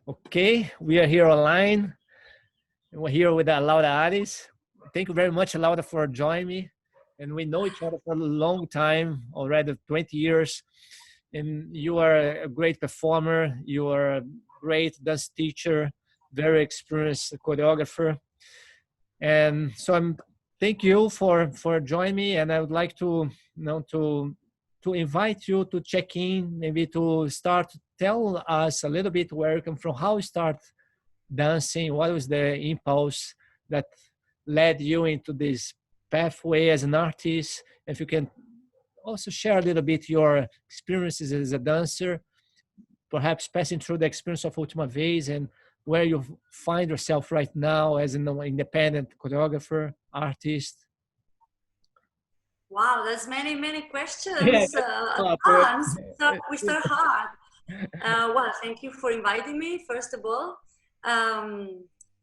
Okay, we are here online. And we're here with Laura Aris. Thank you very much, Laura, for joining me. And we know each other for a long time, already 20 years. And you are a great performer. You are a great dance teacher, very experienced choreographer. And so thank you for joining me. And I would like to to invite you to check in, maybe to start to tell us a little bit where you come from, how you start dancing, what was the impulse that led you into this pathway as an artist. If you can also share a little bit your experiences as a dancer, perhaps passing through the experience of Ultima Vez and where you find yourself right now as an independent choreographer, artist. Wow, that's many Yeah, questions at once. So we start hard. Well, thank you for inviting me, first of all.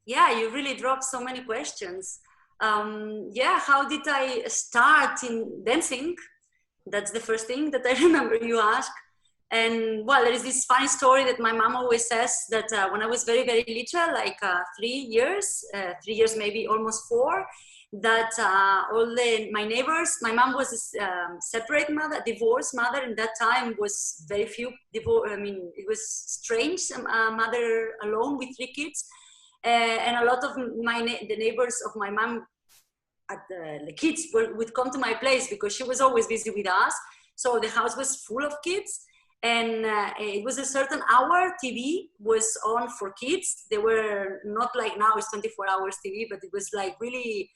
Yeah, you really dropped so many questions. Yeah, how did I start in dancing? That's the first thing that I remember you ask. And well, there is this funny story that my mom always says that when I was very little, like 3 years, maybe almost 4, that my neighbors, my mom was a separate mother, divorced mother, and that time was very few divorce. I mean, it was strange, a mother alone with 3 kids, and a lot of the neighbors of my mom, the kids would come to my place because she was always busy with us. So the house was full of kids. And it was a certain hour TV was on for kids. They were not like now it's 24 hours TV, but it was like really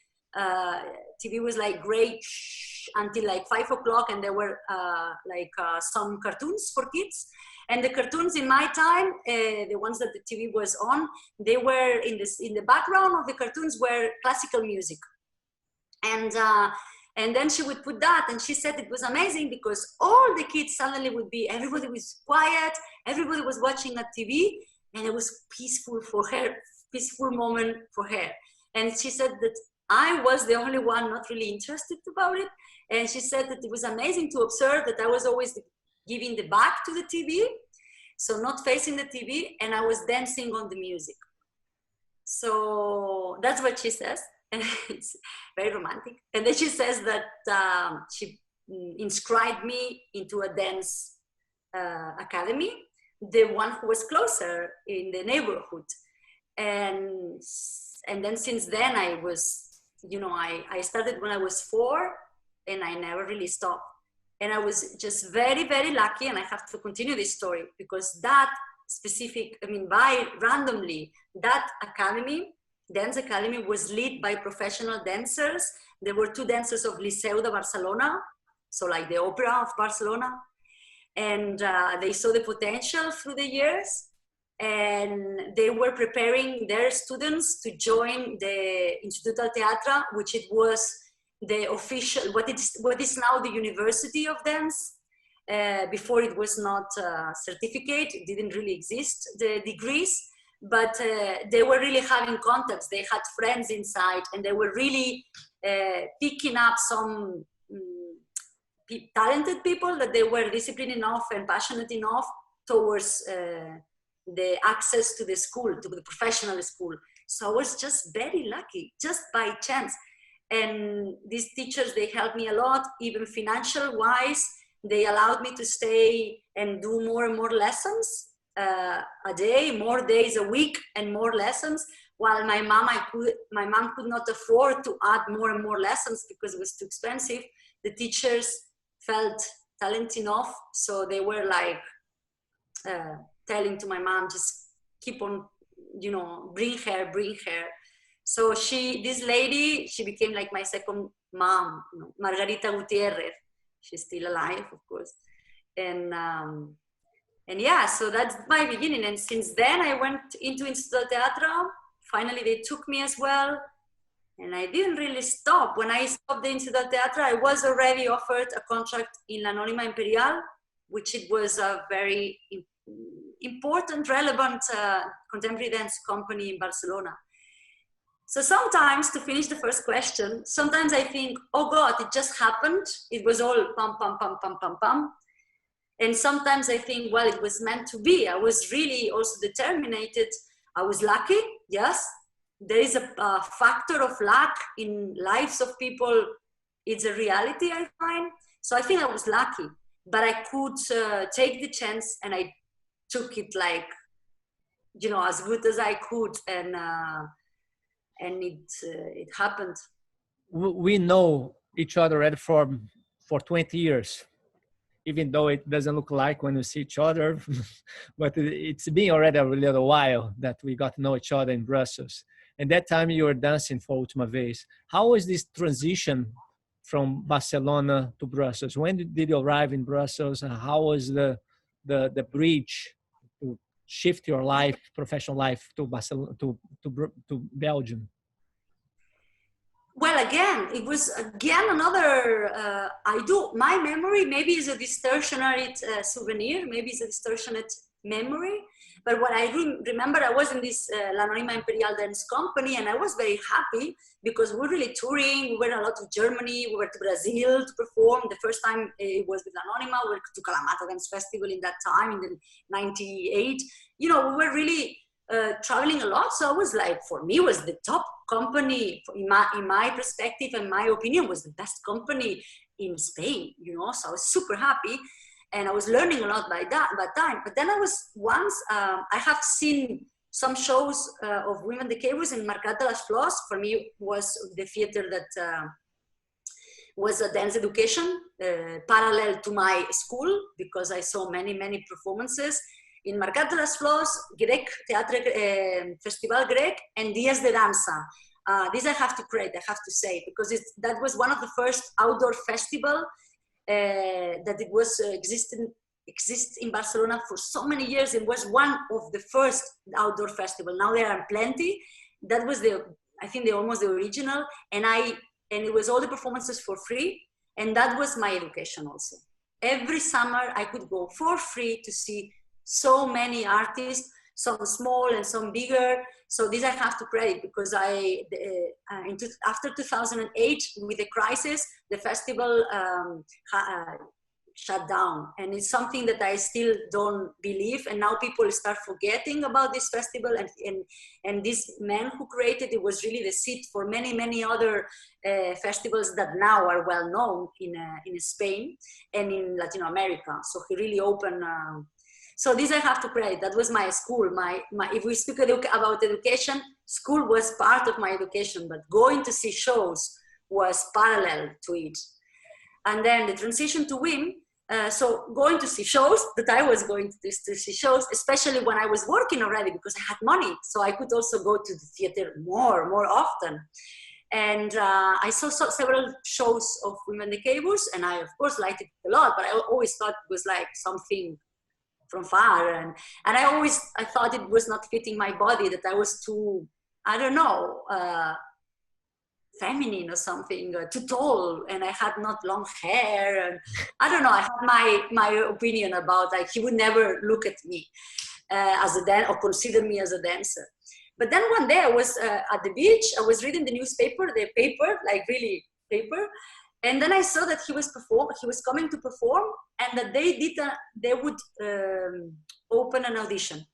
TV was like great until like 5 o'clock, and there were some cartoons for kids. And the cartoons in my time, the ones that the TV was on, they were in the background of the cartoons were classical music. And then she would put that, and she said it was amazing because all the kids suddenly would be, everybody was quiet, everybody was watching a TV, and it was peaceful for her, peaceful moment for her. And she said that I was the only one not really interested about it. And she said that it was amazing to observe that I was always giving the back to the TV, so not facing the TV, and I was dancing on the music. So that's what she says. And it's very romantic. And then she says that she inscribed me into a dance academy, the one who was closer in the neighborhood. And then since then I was, I started when I was 4, and I never really stopped. And I was just very lucky, and I have to continue this story because that specific, randomly, that academy, dance academy, was led by professional dancers. There were 2 dancers of Liceu de Barcelona, so like the opera of Barcelona, and they saw the potential through the years, and they were preparing their students to join the Instituto del Teatre, which it was the official, what is now the University of Dance. Before it was not a certificate, it didn't really exist, the degrees. But they were really having contacts. They had friends inside, and they were really picking up some talented people that they were disciplined enough and passionate enough towards the access to the school, to the professional school. So I was just very lucky, just by chance. And these teachers, they helped me a lot, even financial wise. They allowed me to stay and do more and more lessons. A day, more days a week, and more lessons. While my mom could not afford to add more and more lessons because it was too expensive. The teachers felt talented enough, so they were like telling to my mom, just keep on, bring her. So this lady, she became like my second mom, Margarita Gutierrez. She's still alive, of course, and yeah, so that's my beginning. And since then I went into Instituto del Teatre. Finally, they took me as well. And I didn't really stop. When I stopped the Instituto del Teatre, I was already offered a contract in La Anónima Imperial, which it was a very important, relevant contemporary dance company in Barcelona. So sometimes, to finish the first question, sometimes I think, oh God, it just happened. It was all pam, pam, pam, pam, pam, pam. And sometimes I think, well, it was meant to be. I was really also determined. I was lucky, yes. There is a factor of luck in lives of people. It's a reality, I find. So I think I was lucky, but I could take the chance, and I took it like, you know, as good as I could, and it happened. We know each other already for 20 years, even though it doesn't look like when we see each other, but it's been already a little while that we got to know each other in Brussels. And that time you were dancing for Ultima Vez. How was this transition from Barcelona to Brussels? When did you arrive in Brussels? And how was the bridge to shift your life, professional life, to Barcelona, to Belgium? Well, again, it was again another, my memory maybe is a distortionate souvenir, maybe it's a distortionate memory. But what I remember, I was in this L'Anonima Imperial Dance Company, and I was very happy because we were really touring. We went a lot to Germany, we went to Brazil to perform. The first time it was with L'Anonima, we went to Kalamata Dance Festival in that time, in the 98. You know, we were really traveling a lot. So I was like, for me, was the top company, in my perspective and my opinion, was the best company in Spain, you know. So I was super happy. And I was learning a lot by that time. But then I was once, I have seen some shows of Women Decayers in Mercat de les Flors. For me, was the theater that was a dance education parallel to my school, because I saw many, many performances in Mercat de les Flors, Grec, Teatre Festival Grec, and Dies de Danza. This I have to credit, I have to say, because that was one of the first outdoor festival that it was exist in Barcelona for so many years. It was one of the first outdoor festival. Now there are plenty. That was I think almost the original, and it was all the performances for free, and that was my education also. Every summer I could go for free to see so many artists, some small and some bigger. So this I have to credit, because after 2008, with the crisis, the festival shut down. And it's something that I still don't believe. And now people start forgetting about this festival. And this man who created it was really the seed for many, many other festivals that now are well known in Spain and in Latin America. So he really opened... So this I have to credit. That was my school. If we speak about education, school was part of my education, but going to see shows was parallel to it. And then the transition to WIM, so going to see shows, that I was going to see shows, especially when I was working already, because I had money. So I could also go to the theater more often. And I saw several shows of Women Decayers, and I, of course, liked it a lot, but I always thought it was like something from far, and I thought it was not fitting my body, that I was too, I don't know, feminine or something, too tall, and I had not long hair, and I don't know, I had my opinion about, like, he would never look at me as a dancer or consider me as a dancer. But then one day I was at the beach, I was reading the newspaper, like really paper, and then I saw that he was coming to perform, and that they would open an audition.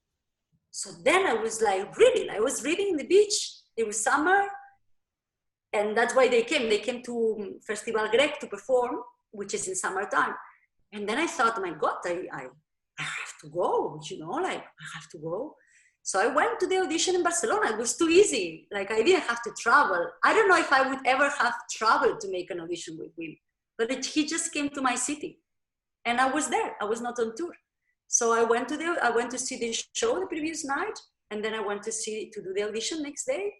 So then I was like, really? I was reading in the beach. It was summer, and that's why they came. They came to Festival Grec to perform, which is in summertime. And then I thought, my God, I have to go. You know, like I have to go. So I went to the audition in Barcelona. It was too easy. Like I didn't have to travel. I don't know if I would ever have traveled to make an audition with him, but he just came to my city, and I was there. I was not on tour. So I went to see the show the previous night, and then I went to do the audition next day.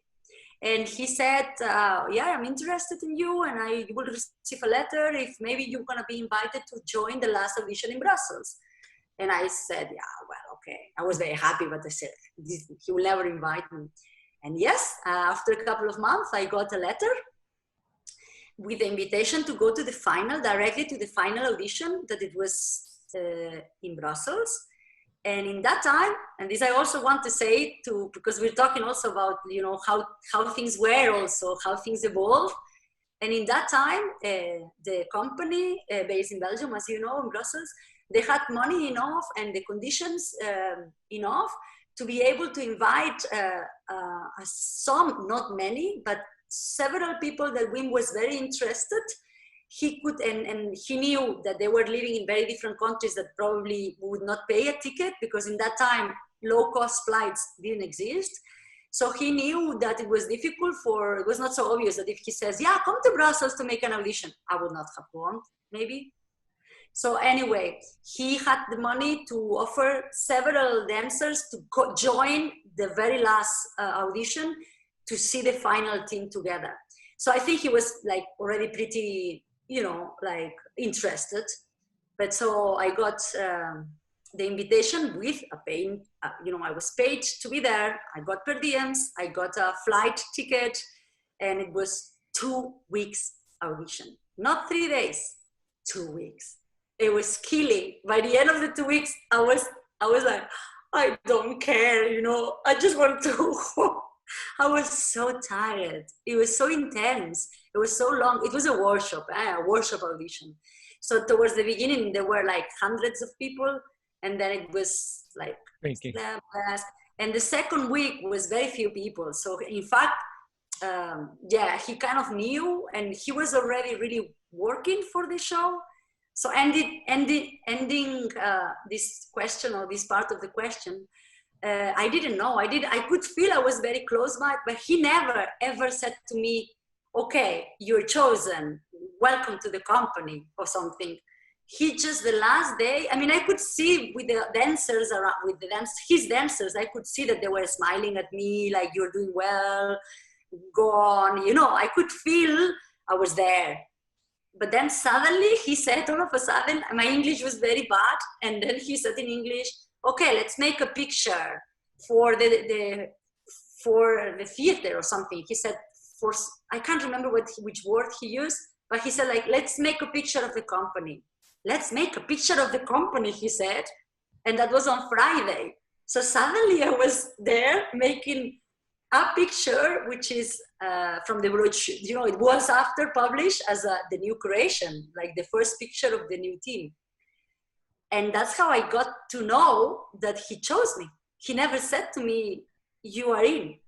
And he said, yeah, I'm interested in you, and you will receive a letter if maybe you're gonna be invited to join the last audition in Brussels. And I said, yeah, well, okay. I was very happy, but I said, he will never invite me. And yes, after a couple of months, I got a letter with the invitation to go to the final, directly to the final audition, that it was in Brussels. And in that time, and this I also want to say because we're talking also about, you know, how things were also, how things evolve. And in that time, the company based in Belgium, as you know, in Brussels, they had money enough and the conditions enough to be able to invite some, not many, but several people that Wim was very interested. He could, and he knew that they were living in very different countries that probably would not pay a ticket, because in that time, low-cost flights didn't exist. So he knew that it was difficult it was not so obvious that if he says, yeah, come to Brussels to make an audition, I would not have gone, maybe. So anyway, he had the money to offer several dancers to join the very last audition to see the final team together. So I think he was like already pretty, like interested. But so I got the invitation with a paying, I was paid to be there. I got per diems, I got a flight ticket, and it was 2 weeks audition. Not 3 days, 2 weeks. It was killing. By the end of the 2 weeks, I was like, I don't care, I just want to go. I was so tired. It was so intense. It was so long. It was a workshop audition. So towards the beginning, there were like hundreds of people, and then it was like, and the second week was very few people. So in fact, he kind of knew, and he was already really working for the show. So ending this question, or this part of the question, I didn't know. I could feel I was very close by it, but he never ever said to me, okay, you're chosen, welcome to the company or something. He just, the last day, I mean, I could see with the dancers around, his dancers, I could see that they were smiling at me, like, you're doing well, go on, I could feel I was there. But then suddenly he said, all of a sudden, my English was very bad. And then he said in English, okay, let's make a picture for the theater or something. He said, I can't remember which word he used, but he said, like, let's make a picture of the company. Let's make a picture of the company, he said. And that was on Friday. So suddenly I was there making a picture, which is from the brochure. It was after published as the new creation, like the first picture of the new team. And that's how I got to know that he chose me. He never said to me, you are in.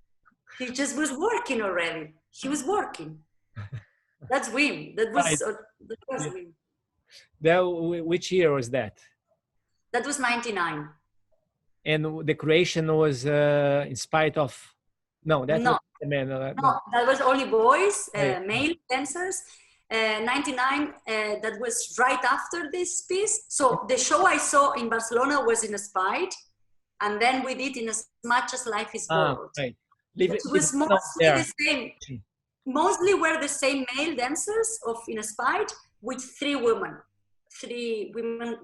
He just was working already. He was working. That's Wim. That was Wim. Which year was that? That was 99. And the creation was in spite of... No, that was the man. No, that was only boys, male dancers. 99, that was right after this piece. So the show I saw in Barcelona was in a spite, and then we did in As Much as Life is Gold. Right. It was mostly the same. Mostly were the same male dancers of In a Spite, with 3 women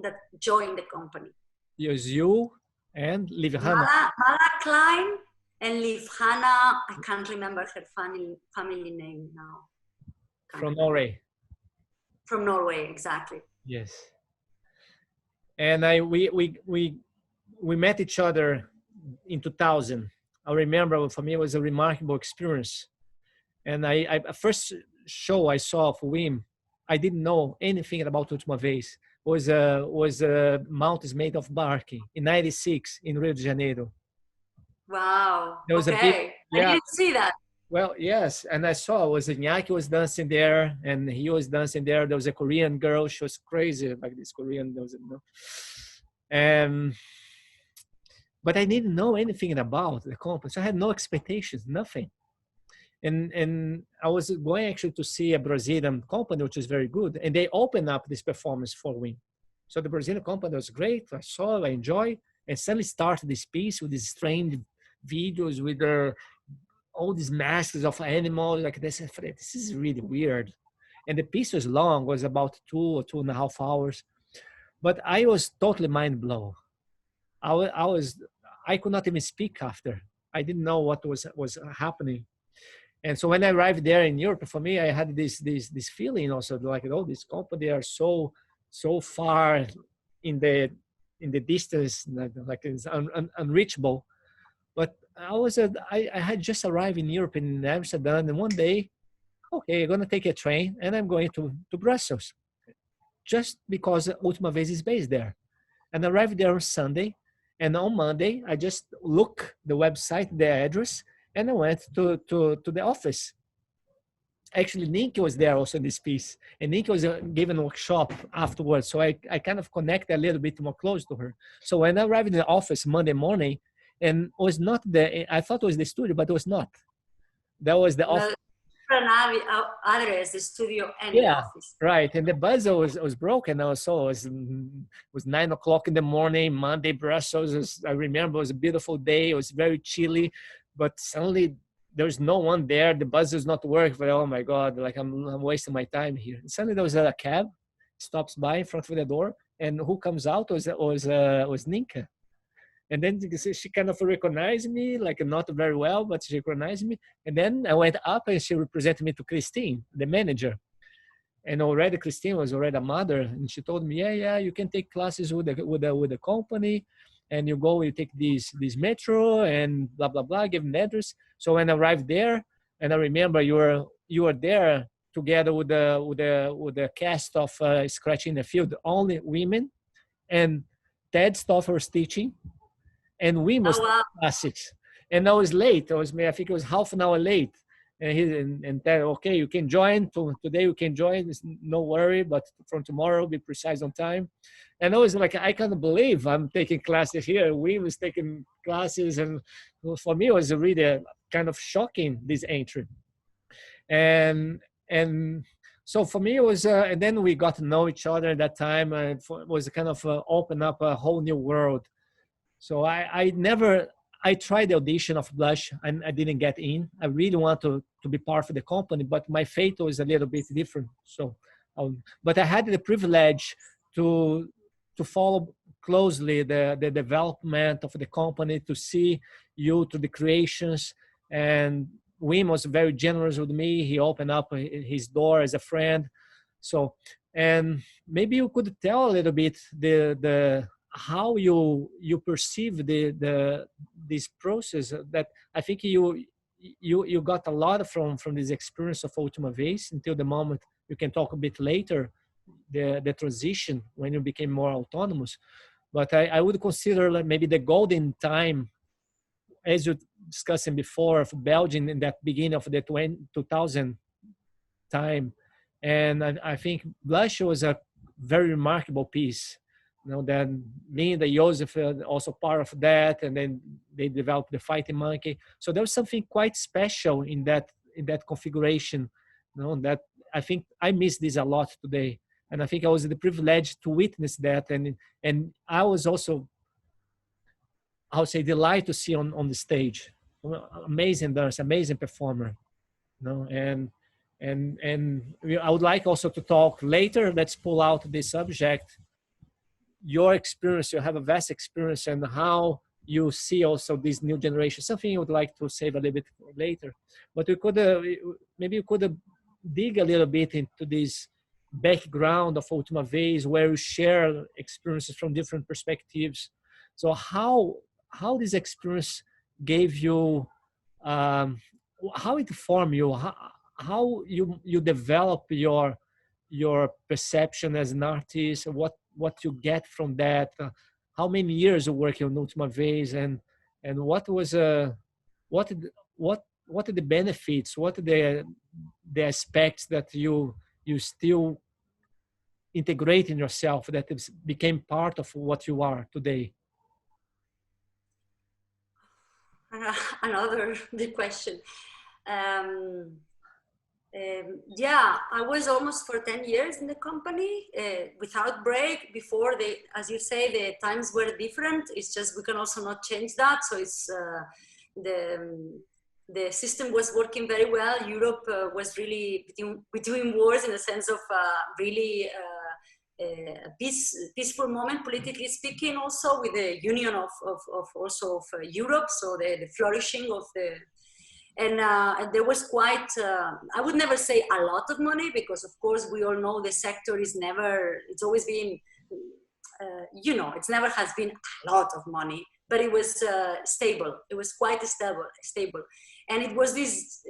that joined the company. It was you and Liv Hanna. Mala Klein and Liv Hanna. I can't remember her family name now. From Norway. From Norway, exactly. Yes. And we met each other in 2000. I remember, for me, it was a remarkable experience. And I first show I saw of Wim, I didn't know anything about Ultima Vez. Was mountains made of bark in '96 in Rio de Janeiro. Wow. There was I didn't see that. Well, yes, and I saw Iñaki was dancing there, and he was dancing there. There was a Korean girl; she was crazy, like this Korean. But I didn't know anything about the company, so I had no expectations, nothing. And I was going actually to see a Brazilian company, which is very good, and they opened up this performance for Wim. So the Brazilian company was great. I saw, I enjoyed, and suddenly started this piece with these strange videos with all these masks of animals like this. This is really weird. And the piece was long, was about 2 or 2.5 hours. But I was totally mind blown. I could not even speak after. I didn't know what was happening. And so when I arrived there in Europe, for me, I had this feeling also like, oh, this company are so far in the distance, like it's unreachable. But I had just arrived in Europe, in Amsterdam, and one day, okay, I'm going to take a train and I'm going to Brussels, just because Ultima Vez is based there. and I arrived there on Sunday. And on Monday, I just looked the website, the address, and I went to the office. Actually, Ninki was there also in this piece, and Ninki was giving a workshop afterwards. So I kind of connected a little bit more close to her. So when I arrived in the office Monday morning, and it was not I thought it was the studio, but it was not. That was the office. Address, the studio and the Yeah, office. right. And the buzzer was broken also. It was 9 o'clock in the morning, Monday, Brussels. I remember it was a beautiful day. It was very chilly, but suddenly there's no one there. The buzzer's not working. But oh my God, like I'm wasting my time here. And suddenly there was a cab, stops by in front of the door, and who comes out was Ninka. And then she kind of recognized me, like not very well, but she recognized me. And then I went up and she represented me to Christine, the manager. And already Christine was already a mother, and she told me, yeah, you can take classes with the company, and you take this metro and blah blah blah, give an address. So when I arrived there, and I remember you were there together with the cast of Scratching the Field, only women, and Ted Stoffer was teaching, and we must classics. And I was late. I think it was half an hour late. And then, okay, you can join. Today you can join. It's no worry, but from tomorrow, be precise on time. And I was like, I can't believe I'm taking classes here. We was taking classes. And for me, it was really kind of shocking, this entry. And so for me, it was, and then we got to know each other at that time. It was kind of open up a whole new world. So I tried the audition of Blush and I didn't get in. I really want to be part of the company, but my fate was a little bit different. So, but I had the privilege to follow closely the development of the company, to see you to the creations. And Wim was very generous with me. He opened up his door as a friend. So, and maybe you could tell a little bit the how you perceive this process, that I think you got a lot from this experience of Ultima Vez until the moment. You can talk a bit later the transition when you became more autonomous, but I would consider like maybe the golden time, as you discussing before, of Belgium in that beginning of the 2000 time. And I think Blush was a very remarkable piece. Then me and the Joseph also part of that, and then they developed the Fighting Monkey. So there was something quite special in that configuration. That I think I miss this a lot today, and I think I was the privilege to witness that, and I was also, I would say, delighted to see on the stage, amazing dancer, amazing performer. And I would like also to talk later. Let's pull out this subject. Your experience, you have a vast experience, and how you see also this new generation. Something you would like to save a little bit later, but we could maybe you could dig a little bit into this background of Ultima Vez, where you share experiences from different perspectives. So how this experience gave you, how it formed you, how you develop your perception as an artist, what you get from that, how many years of working on Ultima Vez, and what was what are the benefits, what are the aspects that you still integrate in yourself that became part of what you are today? Another big question. Yeah, I was almost for 10 years in the company without break. Before as you say, the times were different. It's just we can also not change that. So it's the system was working very well. Europe was really between wars, in the sense of really peaceful moment, politically speaking, also with the union of Europe. So the flourishing of the. And there was quite, I would never say a lot of money, because of course we all know the sector is never, it's always been, it's never has been a lot of money, but it was stable. It was quite stable. And it was this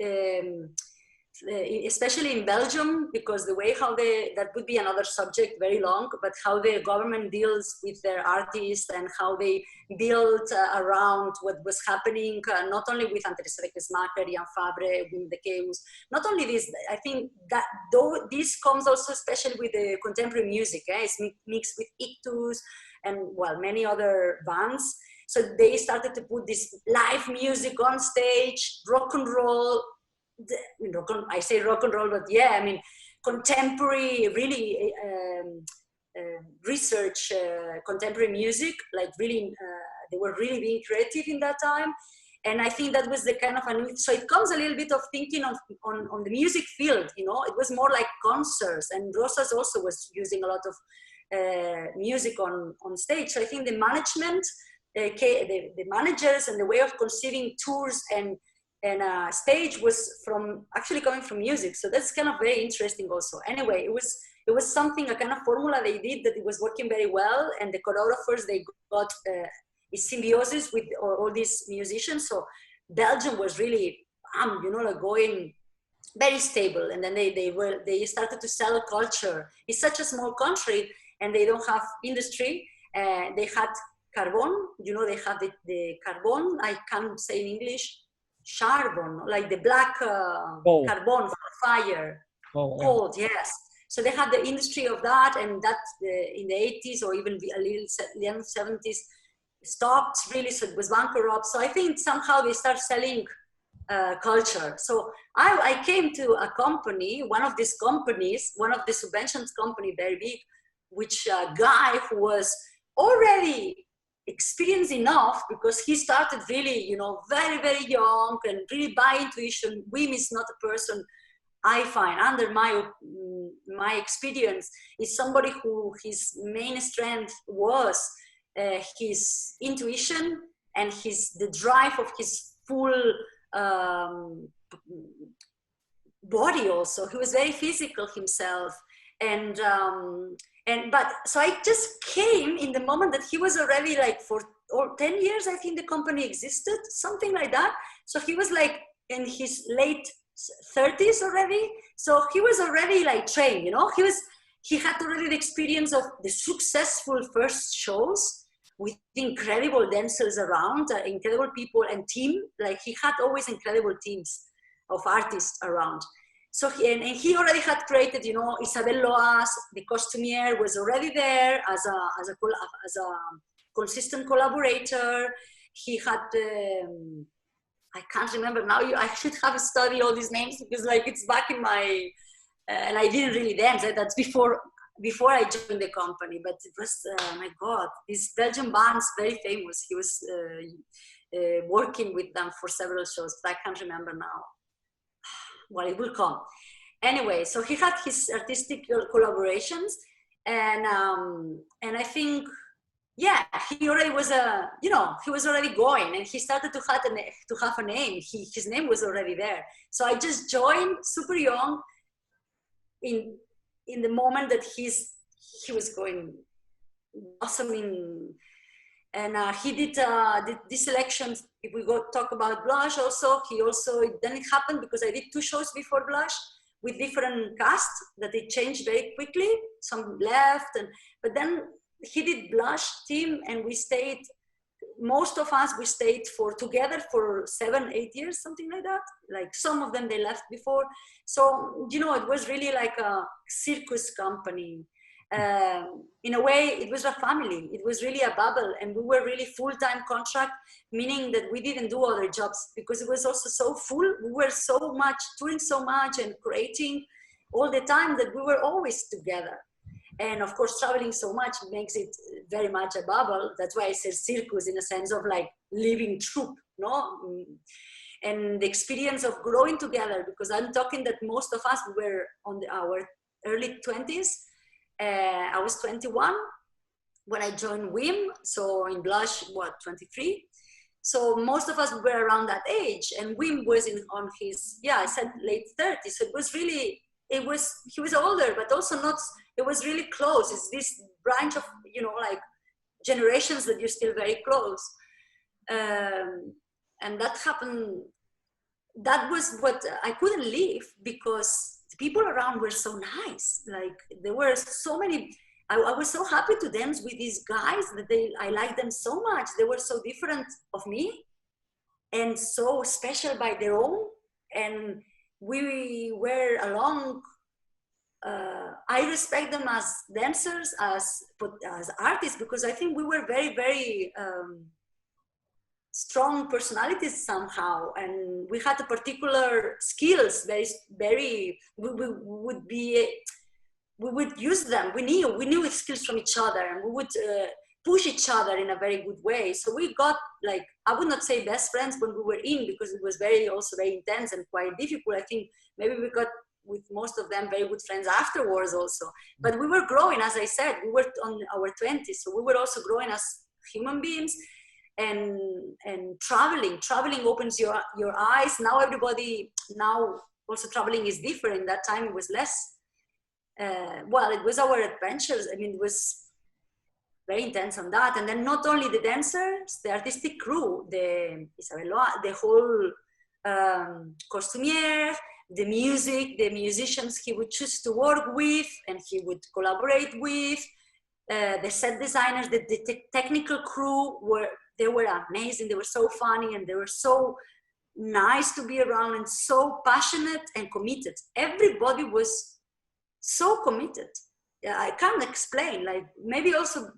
especially in Belgium, because the way how that would be another subject, very long, but how the government deals with their artists and how they built around what was happening, not only with Andrés Requesmacher, Jan Fabre, Wim de Keus, not only this, I think that though this comes also especially with the contemporary music, it's mixed with ictus and well, many other bands. So they started to put this live music on stage, rock and roll, I say rock and roll, but yeah, I mean, contemporary, really research contemporary music, like really, they were really being creative in that time. And I think that was the kind of, so it comes a little bit of thinking on the music field, you know, it was more like concerts, and Rosas also was using a lot of music on stage. So I think the management, the managers and the way of conceiving tours and stage was actually coming from music. So that's kind of very interesting also. Anyway, it was something, a kind of formula they did that it was working very well, and the choreographers, they got a symbiosis with all these musicians. So Belgium was really, you know, like going very stable. And then they started to sell culture. It's such a small country and they don't have industry. They had carbon, you know, they had the carbon, I can't say in English, charbon, like the black carbon for fire, cold, yes. So they had the industry of that, and that in the 80s or even a little the end of 70s stopped really, so it was bankrupt. So I think somehow they start selling culture. So I came to a company, one of these companies, one of the subventions company, very big, which a guy who was already experienced enough, because he started really, you know, very, very young and really by intuition. Wim is not a person, I find, under my experience, is somebody who his main strength was his intuition and the drive of his full body also. He was very physical himself. But so I just came in the moment that he was already like for 10 years, I think the company existed, something like that. So he was like in his late 30s already. So he was already like trained, you know, he had already the experience of the successful first shows with incredible dancers around, incredible people and team. Like he had always incredible teams of artists around. So he already had created, you know, Isabel Loas, the costumier, was already there as a consistent collaborator. He had, I can't remember now, I should have studied all these names because like it's back in my, and I didn't really dance, that's before I joined the company, but it was, my God, these Belgian bands, very famous. He was working with them for several shows, but I can't remember now. Well, it will come. Anyway, so he had his artistic collaborations, and I think, yeah, he already was he was already going, and he started to have a name. His name was already there. So I just joined super young, in the moment that he was going awesome and he did these selections. If we go talk about Blush also, then it happened because I did 2 shows before Blush with different casts that it changed very quickly. Some left, but then he did Blush team, and we stayed, most of us, we stayed together for 7-8 years, something like that. Like some of them, they left before. So, you know, it was really like a circus company. In a way, it was a family. It was really a bubble, and we were really full-time contract, meaning that we didn't do other jobs because it was also so full. We were so much, doing so much and creating all the time that we were always together. And of course, traveling so much makes it very much a bubble. That's why I say circus, in a sense of like living troupe, no? And the experience of growing together, because I'm talking that most of us were on our early 20s. I was 21 when I joined Wim. So in Blush, 23? So most of us were around that age, and Wim was on his, I said late 30s. So it was really, he was older, but also not, it was really close. It's this branch of, you know, like generations that you're still very close. And that happened that was what I couldn't leave, because the people around were so nice. Like there were so many, I was so happy to dance with these guys that I liked them so much. They were so different of me and so special by their own. And we were along. I respect them as dancers, as artists, because I think we were very, very strong personalities somehow, and we had a particular skills. Very, we would use them. We knew skills from each other, and we would push each other in a very good way. So we got, like, I would not say best friends when we were in, because it was also very intense and quite difficult. I think maybe we got with most of them very good friends afterwards also. But we were growing, as I said, we were on our 20s, so we were also growing as human beings. And traveling opens your eyes. Now also traveling is different. That time it was less. Well, it was our adventures. I mean, it was very intense on that. And then not only the dancers, the artistic crew, the whole costumier, the music, the musicians he would choose to work with and he would collaborate with, the set designers, the technical crew they were amazing. They were so funny and they were so nice to be around and so passionate and committed. Everybody was so committed. I can't explain, like maybe also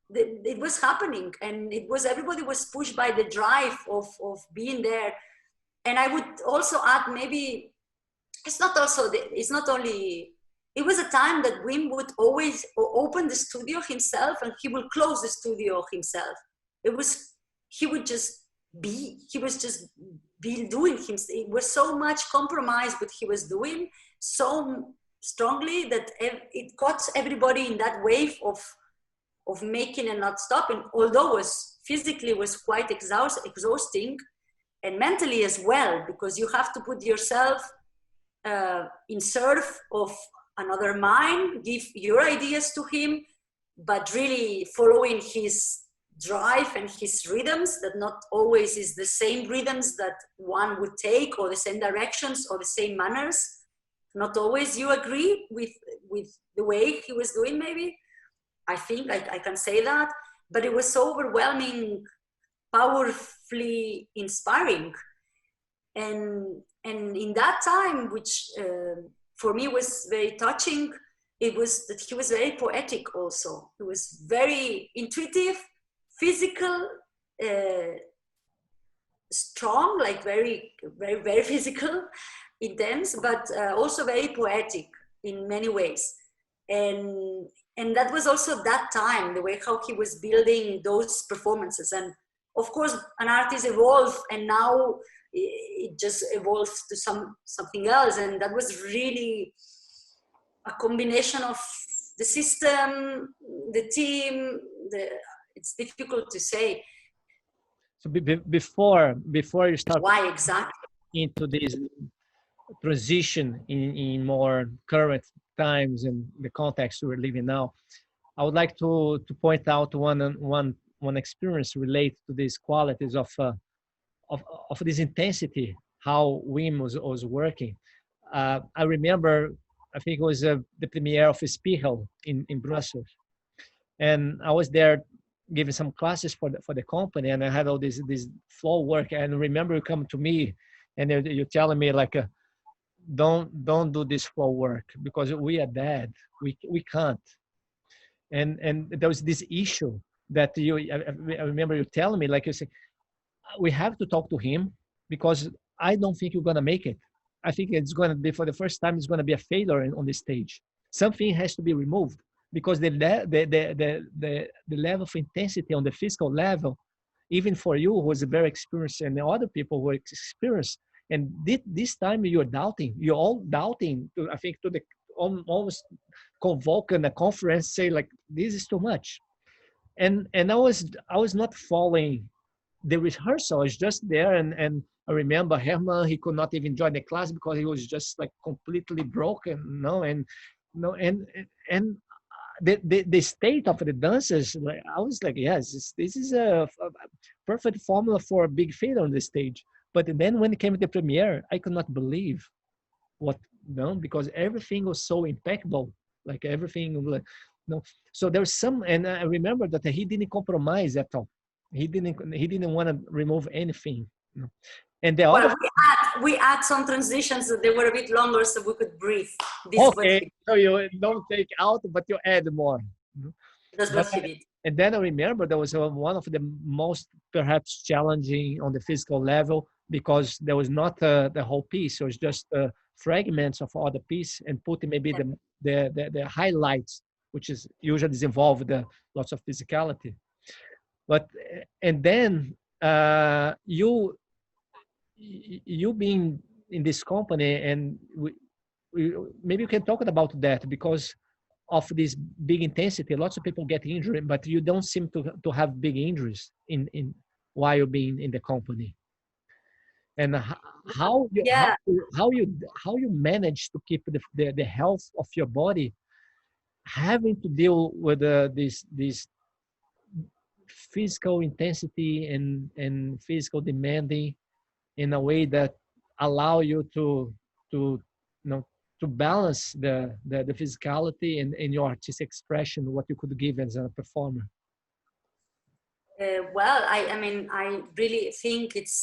it was happening, and everybody was pushed by the drive of being there. And I would also add, maybe it was a time that Wim would always open the studio himself and he would close the studio himself. He was just doing himself. It was so much compromise what he was doing so strongly that it got everybody in that wave of making and not stopping, although physically was quite exhausting, and mentally as well, because you have to put yourself in serve of another mind, give your ideas to him, but really following his drive and his rhythms, that not always is the same rhythms that one would take, or the same directions or the same manners. Not always you agree with the way he was doing, maybe. I think I can say that, but it was so overwhelming, powerfully inspiring. And in that time, which for me was very touching, it was that he was very poetic also. He was very intuitive, physical, strong, like very, very, very physical, intense, but also very poetic in many ways. And that was also that time, the way how he was building those performances. And of course, an artist evolved, and now it just evolved to something else. And that was really a combination of the system, the team. It's difficult to say. So before you start, why exactly into this transition in more current times and the context we're living now, I would like to point out one experience related to these qualities of this intensity, how Wim was working. I remember, I think it was the premiere of Spiegel in Brussels, and I was there giving some classes for the company, and I had all this flow work. And I remember you come to me, and you're telling me like, don't do this flow work because we are dead. We can't. And there was this issue that I remember you telling me, like you say, we have to talk to him because I don't think you're gonna make it. I think it's gonna be, for the first time, it's gonna be a failure on the stage. Something has to be removed because the level of intensity on the physical level, even for you who was very experienced and the other people who were experienced, and this time you're all doubting. I think to the almost convoking a conference, say like, this is too much. And I was not following the rehearsal. I was just there, and I remember Herman, he could not even join the class because he was just like completely broken, and the state of the dancers, I was like, yes, this is a perfect formula for a big failure on the stage. But then when it came to the premiere, I could not believe what, no, because everything was so impeccable, like everything, no. So there's some, and I remember that he didn't compromise at all. He didn't want to remove anything. No. And the Well, other, we add some transitions that they were a bit longer so we could breathe. This is what okay, so you don't take out, but you add more. that's But, what he did. and then I remember there was one of the most perhaps challenging on the physical level, because there was not the whole piece. So it's just fragments of other piece and putting maybe the highlights, which is usually involved lots of physicality. But and then you being in this company, and maybe you can talk about that, because of this big intensity, lots of people get injured, but you don't seem to have big injuries in while being in the company. And how you Yeah. how you manage to keep the health of your body, having to deal with this physical intensity and physical demanding in a way that allow you to you know to balance the physicality and your artistic expression, what you could give as a performer. Well, I mean, I really think it's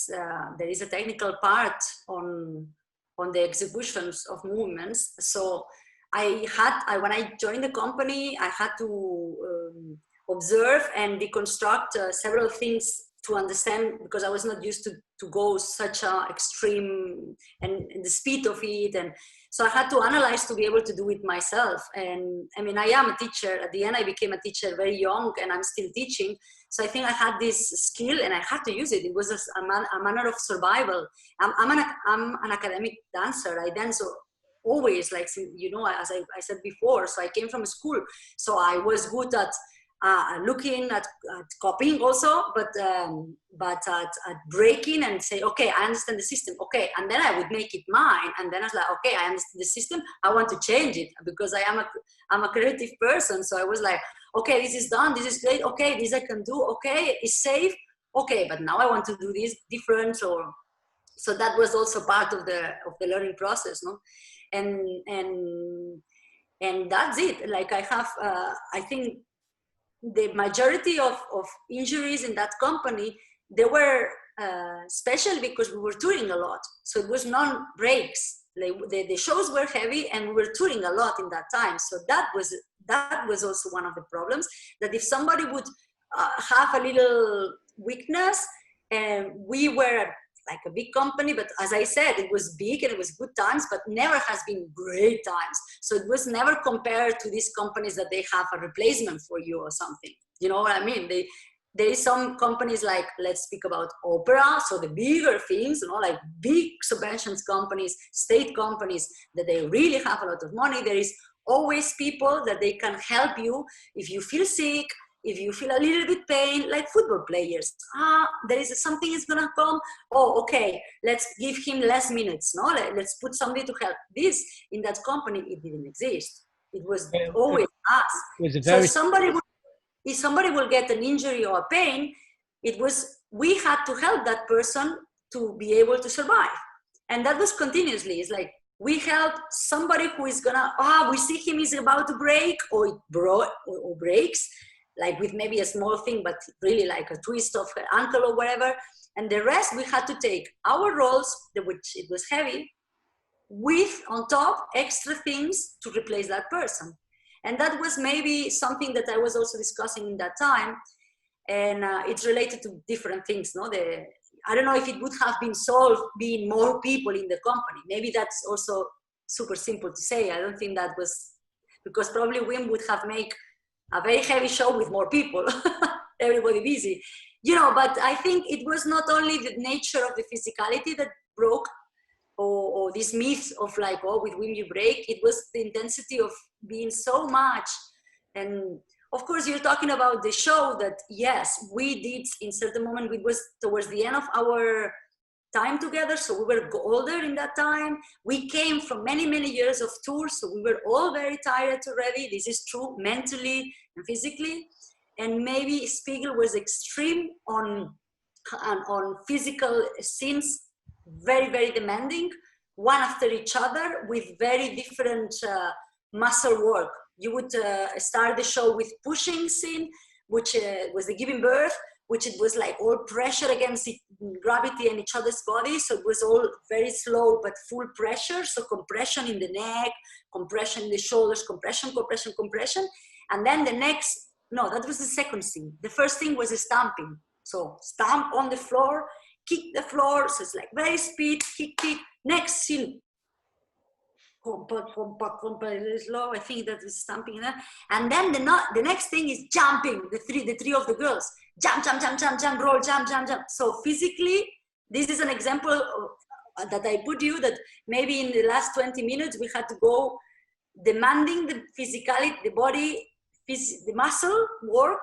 there is a technical part on the executions of movements. So when I joined the company, I had to observe and deconstruct several things to understand, because I was not used to go such a extreme and the speed of it. And so I had to analyze to be able to do it myself. And I mean, I am a teacher. At the end, I became a teacher very young, and I'm still teaching. So I think I had this skill and I had to use it. It was a manner of survival. I'm an academic dancer. I dance always, like, you know, as I said before. So I came from school. So I was good at looking at copying also, but at breaking and say, okay, I understand the system, okay, and then I would make it mine, and then I was like, okay, I understand the system, I want to change it, because I'm a creative person. So I was like, okay, this is done, this is great, okay, this I can do, okay, it's safe, okay, but now I want to do this different. Or so that was also part of the learning process, no? And that's it. Like I have I think the majority of injuries in that company, they were especially because we were touring a lot. So it was non-breaks. Like the shows were heavy and we were touring a lot in that time. So that was also one of the problems, that if somebody would have a little weakness, and we were like a big company, but as I said, it was big and it was good times, but never has been great times. So it was never compared to these companies that they have a replacement for you or something. You know what I mean? There is some companies, like, let's speak about opera, so the bigger things, you know, like big subventions companies, state companies, that they really have a lot of money. There is always people that they can help you if you feel sick, if you feel a little bit pain, like football players. There is something is gonna come. Oh, okay, let's give him less minutes. No, let's put somebody to help. This in that company, it didn't exist. It was always us. So if somebody will get an injury or a pain, we had to help that person to be able to survive, and that was continuously. It's like we help somebody who is gonna. We see him is about to break, or it or breaks, like with maybe a small thing, but really like a twist of her ankle or whatever. And the rest, we had to take our roles, which it was heavy, with on top extra things to replace that person. And that was maybe something that I was also discussing in that time. And it's related to different things. No, I don't know if it would have been solved being more people in the company. Maybe that's also super simple to say. I don't think that was, because probably Wim would have made a very heavy show with more people, everybody busy, you know. But I think it was not only the nature of the physicality that broke, or this myth of like, oh, with Wim you break. It was the intensity of being so much. And of course, you're talking about the show that, yes, we did in certain moment. It was towards the end of our time together, so we were older in that time. We came from many years of tours, so we were all very tired already. This is true, mentally and physically. And maybe Spiegel was extreme on physical scenes very, very demanding, one after each other with very different muscle work. You would start the show with pushing scene, which was the giving birth, which it was like all pressure against gravity and each other's body. So it was all very slow, but full pressure. So compression in the neck, compression in the shoulders, compression, compression, compression. And then the next, no, that was the second scene. The first thing was a stamping. So stamp on the floor, kick the floor. So it's like very speed, kick, kick. Next scene, slow. I think that is stamping. And then the next thing is jumping. The three of the girls. Jump, jump, jump, jump, jump, roll, jump, jump, jump. So physically, this is an example of, that I put you that maybe in the last 20 minutes, we had to go demanding the physicality, the body, the muscle work.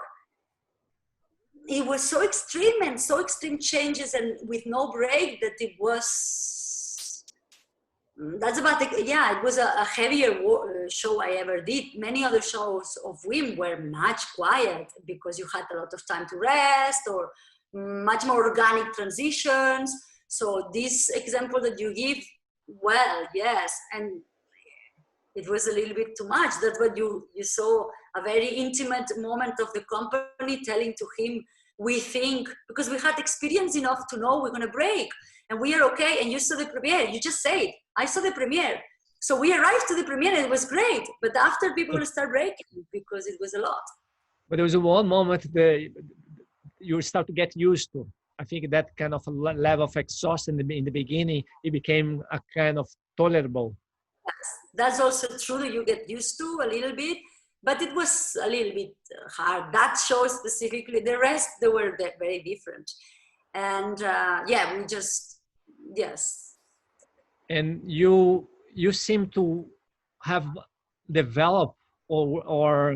It was so extreme and so extreme changes and with no break that it was, that's about it. Yeah, it was a heavier show I ever did. Many other shows of Wim were much quiet because you had a lot of time to rest or much more organic transitions. So this example that you give, well, yes, and it was a little bit too much. That's what you saw, a very intimate moment of the company telling to him, we think, because we had experience enough to know we're going to break and we are okay. And you saw the premiere, you just said, I saw the premiere. So we arrived to the premiere and it was great. But after people will start breaking because it was a lot. But there was one moment that you start to get used to. I think that kind of a level of exhaustion in the beginning, it became a kind of tolerable. Yes, that's also true that you get used to a little bit. But it was a little bit hard. That show specifically, the rest, they were very different. And yeah, we just, yes. And you seem to have developed or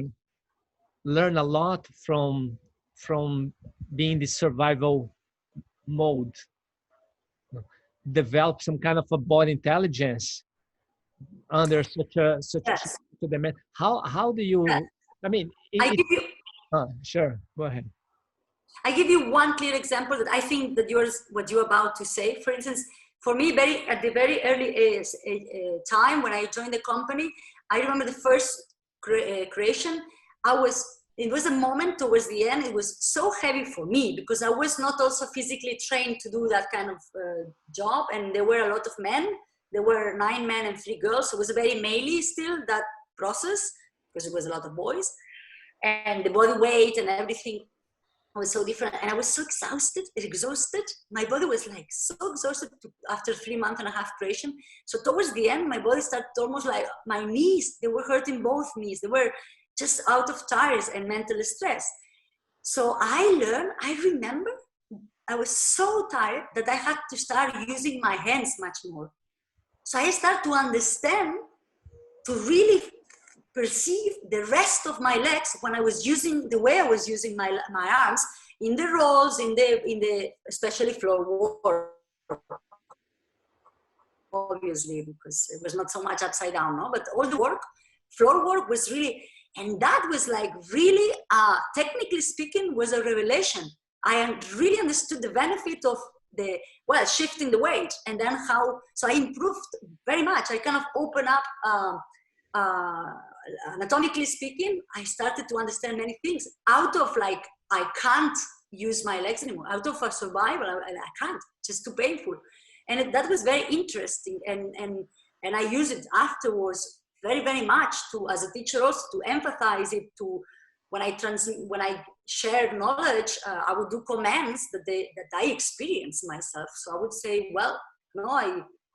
learn a lot from being the survival mode. Develop some kind of a body intelligence under such Yes. a demand. How do you? Yes. I mean, sure. Go ahead. I give you one clear example that I think that what you're about to say. For instance, for me, at the very early time when I joined the company, I remember the first creation. It was a moment towards the end. It was so heavy for me because I was not also physically trained to do that kind of job, and there were a lot of men. There were 9 men and 3 girls. So it was very male still, that process, because it was a lot of boys. And the body weight and everything was so different. And I was so exhausted. My body was like so exhausted after 3.5 months creation. So towards the end, my body started almost like my knees. They were hurting both knees. They were just out of tires and mental stress. So I remember I was so tired that I had to start using my hands much more. So I started to understand, to really perceive the rest of my legs when I was using the way I was using my arms in the rolls, in the especially floor work, obviously, because it was not so much upside down, no? But all the work, floor work was really, and that was like really, technically speaking, was a revelation. I really understood the benefit of shifting the weight, and then so I improved very much. I kind of opened up, anatomically speaking, I started to understand many things out of like, I can't use my legs anymore. Out of a survival, I can't, just too painful. And that was very interesting. And I use it afterwards very, very much as a teacher also to empathize it, to when I share knowledge, I would do comments that I experience myself. So I would say, well, no,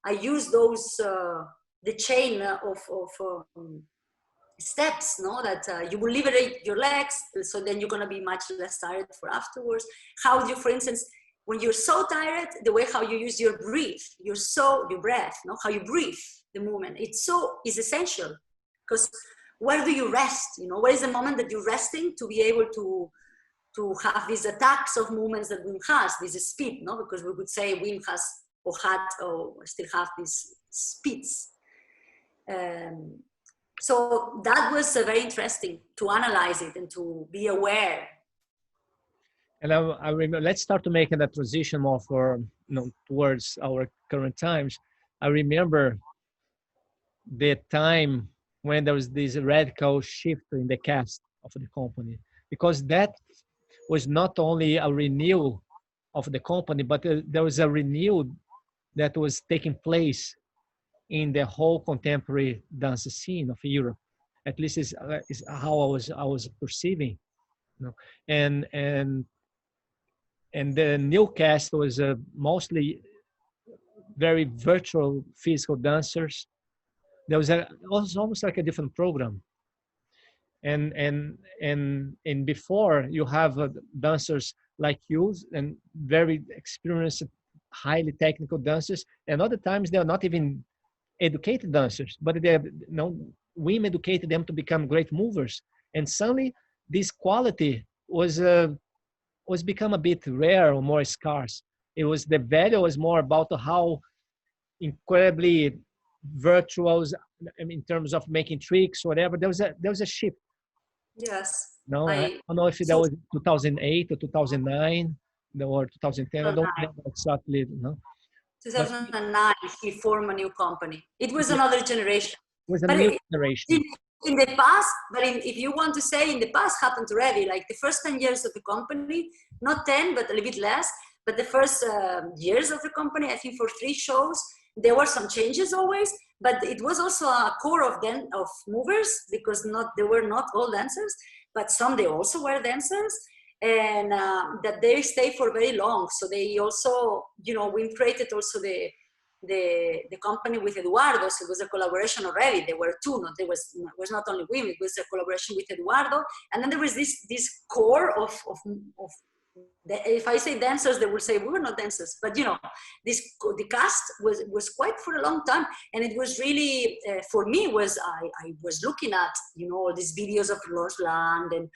I use those, the chain of steps, no, that you will liberate your legs, so then you're going to be much less tired for afterwards. How do you, for instance, when you're so tired, the way how you use your breath, no, how you breathe, the movement, it's essential, because where do you rest? You know, where is the moment that you're resting to be able to have these attacks of movements that Wim has, this speed, no? Because we would say Wim has or had or still have these speeds. So that was very interesting to analyze it and to be aware. And I remember, let's start to making that transition more for, towards our current times. I remember the time when there was this radical shift in the cast of the company, because that was not only a renewal of the company, but there was a renewal that was taking place in the whole contemporary dance scene of Europe. At least is how I was perceiving. You know? And the new cast was mostly very virtual physical dancers. There was almost like a different program. And before you have dancers like you and very experienced, highly technical dancers, and other times they're not even educated dancers, but they, women educated them to become great movers. And suddenly this quality was become a bit rare or more scarce. It was, the value was more about how incredibly virtuals, in terms of making tricks, whatever. There was a shift. Yes, No, I I don't know if that so was 2008 or 2009 or 2010. I don't 2009. remember exactly. No, but it 2009 he formed a new company. It was another generation, was a but new generation. in the past, but if you want to say in the past happened already, like the first 10 years of the company, not 10 but a little bit less, but the first years of the company, I think for 3 shows there were some changes always, but it was also a core of movers, because they were not all dancers, but some they also were dancers, and that they stay for very long. So they also, we created also the company with Eduardo. So it was a collaboration already. There were 2. Not there was not only women. It was a collaboration with Eduardo, and then there was this core of if I say dancers, they will say we were not dancers, but the cast was quite for a long time, and it was really for me was I was looking at all these videos of Lost Land, and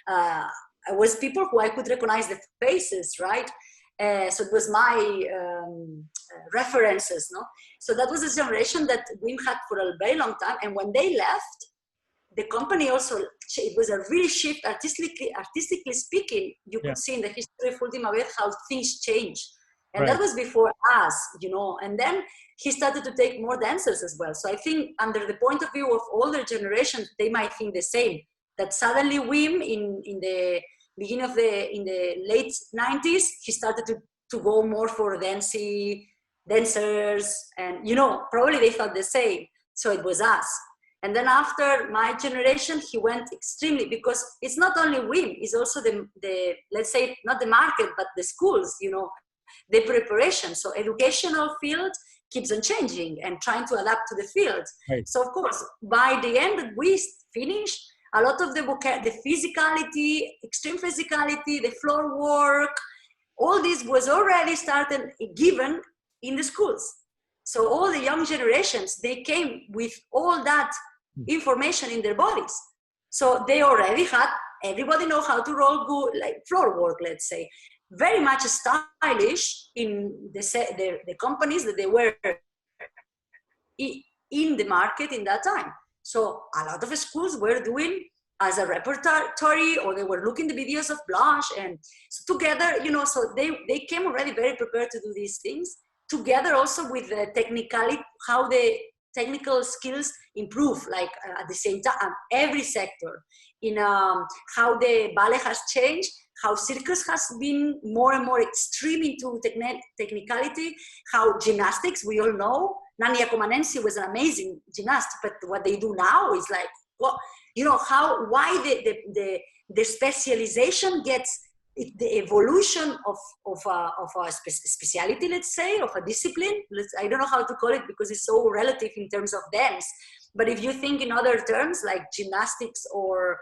I was people who I could recognize the faces, right? So it was my references, no? So that was a generation that we had for a very long time, and when they left, the company also, it was a really shift artistically speaking. You Yeah, could see in the history of Ultima Vez how things change. And that right. was before us, and then he started to take more dancers as well. So I think under the point of view of older generations, they might think the same, that suddenly Wim in the beginning of in the late 90s, he started to go more for dancers, and probably they thought the same. So it was us. And then after my generation, he went extremely, because it's not only Wim, it's also the let's say, not the market, but the schools, the preparation. So educational field keeps on changing and trying to adapt to the field. Right. So of course, by the end that we finished, a lot of the physicality, extreme physicality, the floor work, all this was already started, given in the schools. So all the young generations, they came with all that information in their bodies. So they already had, everybody know how to roll good, like floor work, let's say. Very much stylish in the companies that they were in the market in that time. So a lot of schools were doing as a repertory, or they were looking the videos of Blanche, and so together, so they came already very prepared to do these things, together also with the technicality, how the technical skills improve, like at the same time, every sector, in how the ballet has changed, how circus has been more and more extreme into technicality, how gymnastics, we all know, Nani Acomanensi was an amazing gymnast, but what they do now is like, well, why the specialization gets the evolution of a speciality, let's say, of a discipline. I don't know how to call it because it's so relative in terms of dance. But if you think in other terms like gymnastics or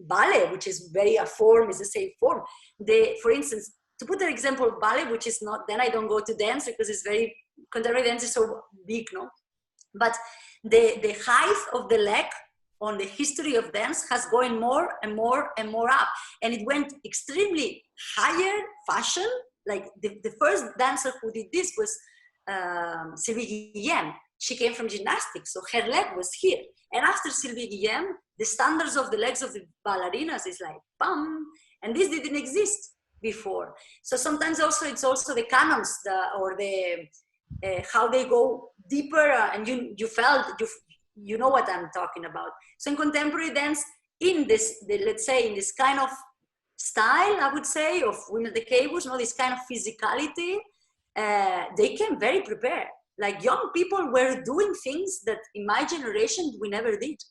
ballet, which is a form, is the same form. For instance, to put an example of ballet, which is not, then I don't go to dance because it's very, contemporary dance is so big, no? But the height of the leg on the history of dance has going more and more and more up. And it went extremely higher fashion. Like the first dancer who did this was Sylvie Guillem. She came from gymnastics, so her leg was here. And after Sylvie Guillem, the standards of the legs of the ballerinas is like, bam. And this didn't exist before. So sometimes also it's also the canons, or the how they go deeper, and you know what I'm talking about. So in contemporary dance, in this, let's say, in this kind of style, I would say, of women the cables, this kind of physicality, they came very prepared. Like young people were doing things that in my generation we never did.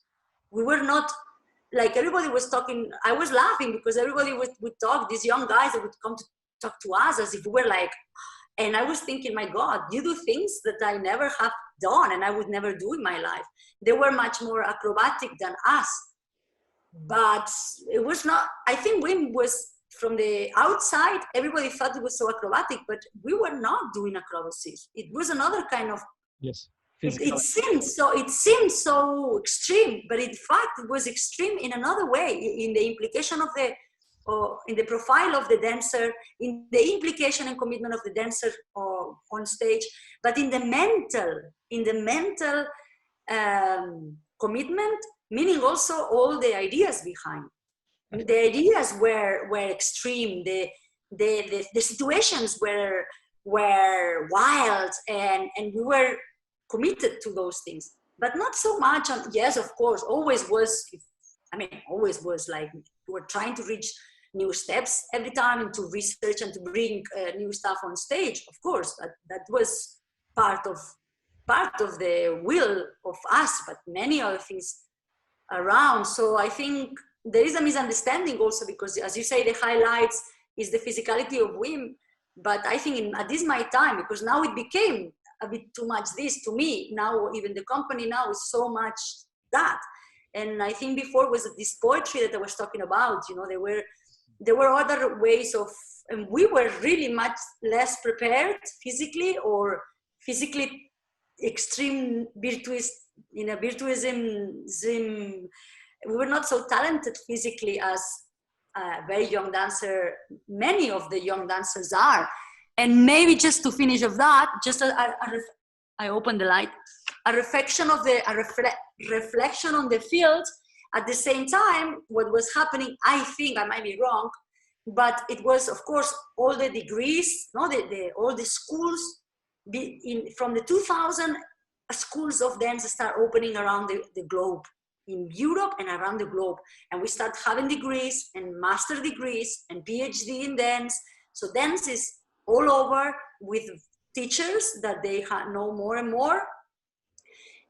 We were not, like everybody was talking, I was laughing because everybody would talk, these young guys that would come to talk to us as if we were like, and I was thinking, my God, you do things that I never have done and I would never do in my life. They were much more acrobatic than us. But it was not, I think WIM was, from the outside, everybody thought it was so acrobatic, but we were not doing acrobacies. It was another kind of, yes. It seemed so extreme, but in fact it was extreme in another way, in the implication of in the profile of the dancer, in the implication and commitment of the dancer on stage, but in the mental commitment, meaning also all the ideas behind. The ideas were extreme. The situations were wild, and we were committed to those things, but not so much on, yes, of course, always was like we were trying to reach new steps every time and to research and to bring new stuff on stage. Of course, that was part of the will of us, but many other things around. So I think there is a misunderstanding also, because as you say, the highlights is the physicality of WIM, but I think at this my time, because now it became a bit too much this to me. Now even the company now is so much that. And I think before was this poetry that I was talking about, there were other ways of, and we were really much less prepared physically, or physically extreme virtuosism. We were not so talented physically as a very young dancer. Many of the young dancers are. And maybe just to finish of that, just I opened the light, a reflection on the field. At the same time, what was happening, I think, I might be wrong, but it was, of course, all the degrees, all the schools, from the 2000, schools of dance start opening around the globe, in Europe and around the globe. And we start having degrees and master degrees and PhD in dance. So dance is all over, with teachers that they know more and more.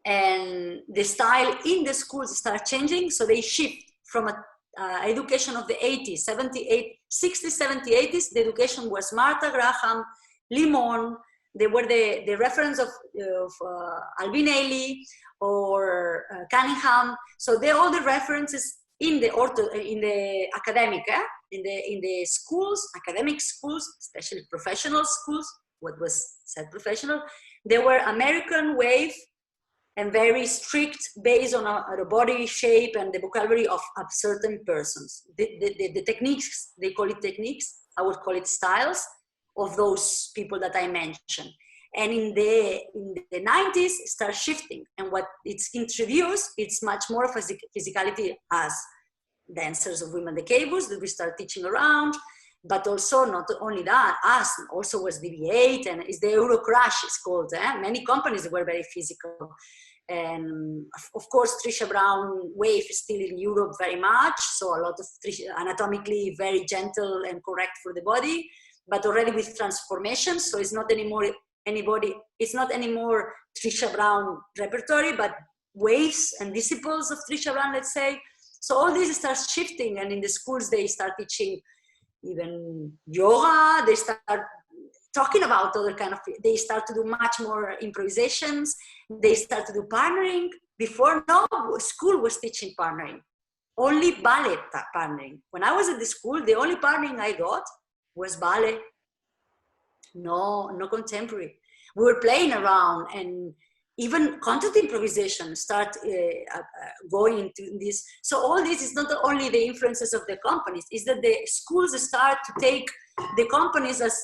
And the style in the schools start changing. So they shift from education of the 80s, 60s, 70s, 80s. The education was Martha Graham, Limon. They were the reference of Albinelli or Cunningham. So they're all the references in the academic, in the schools, academic schools, especially professional schools. What was said professional? They were American wave and very strict, based on a body shape and the vocabulary of certain persons. The techniques, they call it techniques. I would call it styles of those people that I mentioned. And in the 90s, it starts shifting. And what it's introduced, it's much more of a physicality as dancers of women the cables that we start teaching around, but also not only that, us also was DB8, and it's the Euro crash, it's called. Many companies were very physical. And of course, Trisha Brown wave is still in Europe very much. So a lot of anatomically very gentle and correct for the body, but already with transformation. So it's not anymore it's not anymore Trisha Brown repertory, but waves and disciples of Trisha Brown, let's say. So all this starts shifting, and in the schools they start teaching even yoga. They start talking about other kind of, they start to do much more improvisations. They start to do partnering. Before, no school was teaching partnering, only ballet partnering. When I was at the school, the only partnering I got was ballet. No contemporary. We were playing around, and even content improvisation start going into this. So all this is not only the influences of the companies, is that the schools start to take the companies as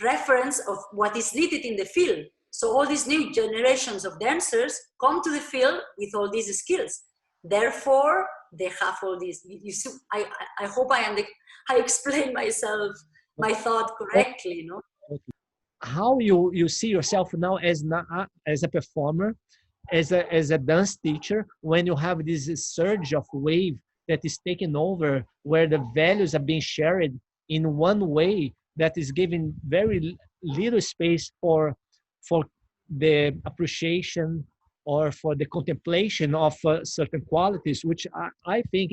reference of what is needed in the field. So all these new generations of dancers come to the field with all these skills. Therefore, they have all these. I hope I explain myself, my thought correctly, you know. How you see yourself now as a performer, as a dance teacher, when you have this surge of wave that is taking over, where the values are being shared in one way that is giving very little space for the appreciation or for the contemplation of certain qualities, which I think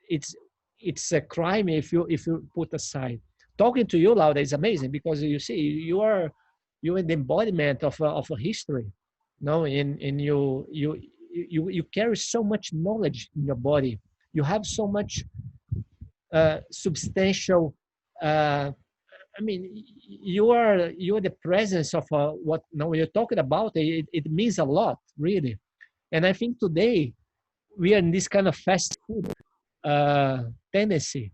it's a crime if you put aside. Talking to you, Laura, is amazing because you see you're the embodiment of a history, no, in you carry so much knowledge in your body. You have so much substantial. I mean, you're the presence of what now when you're talking about it, it means a lot, really. And I think today we are in this kind of fast food tendency.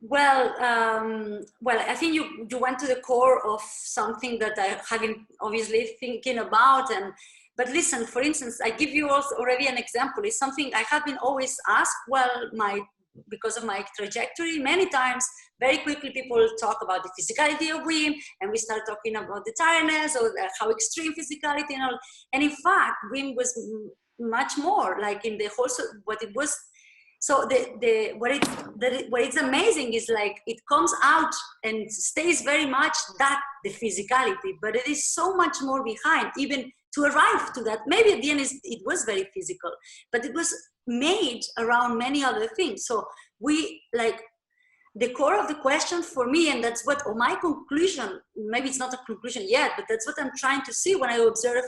Well, I think you went to the core of something that I have been obviously thinking about. But listen, for instance, I give you also already an example. It's something I have been always asked. Well, because of my trajectory, many times, very quickly, people talk about the physicality of WIM, and we start talking about the tiredness or how extreme physicality and all. And in fact, WIM was much more like in the whole, what it was. So what it's amazing is like it comes out and stays very much that the physicality, but it is so much more behind, even to arrive to that. Maybe at the end it was very physical, but it was made around many other things. So we like the core of the question for me, and that's what my conclusion, maybe it's not a conclusion yet, but that's what I'm trying to see when I observe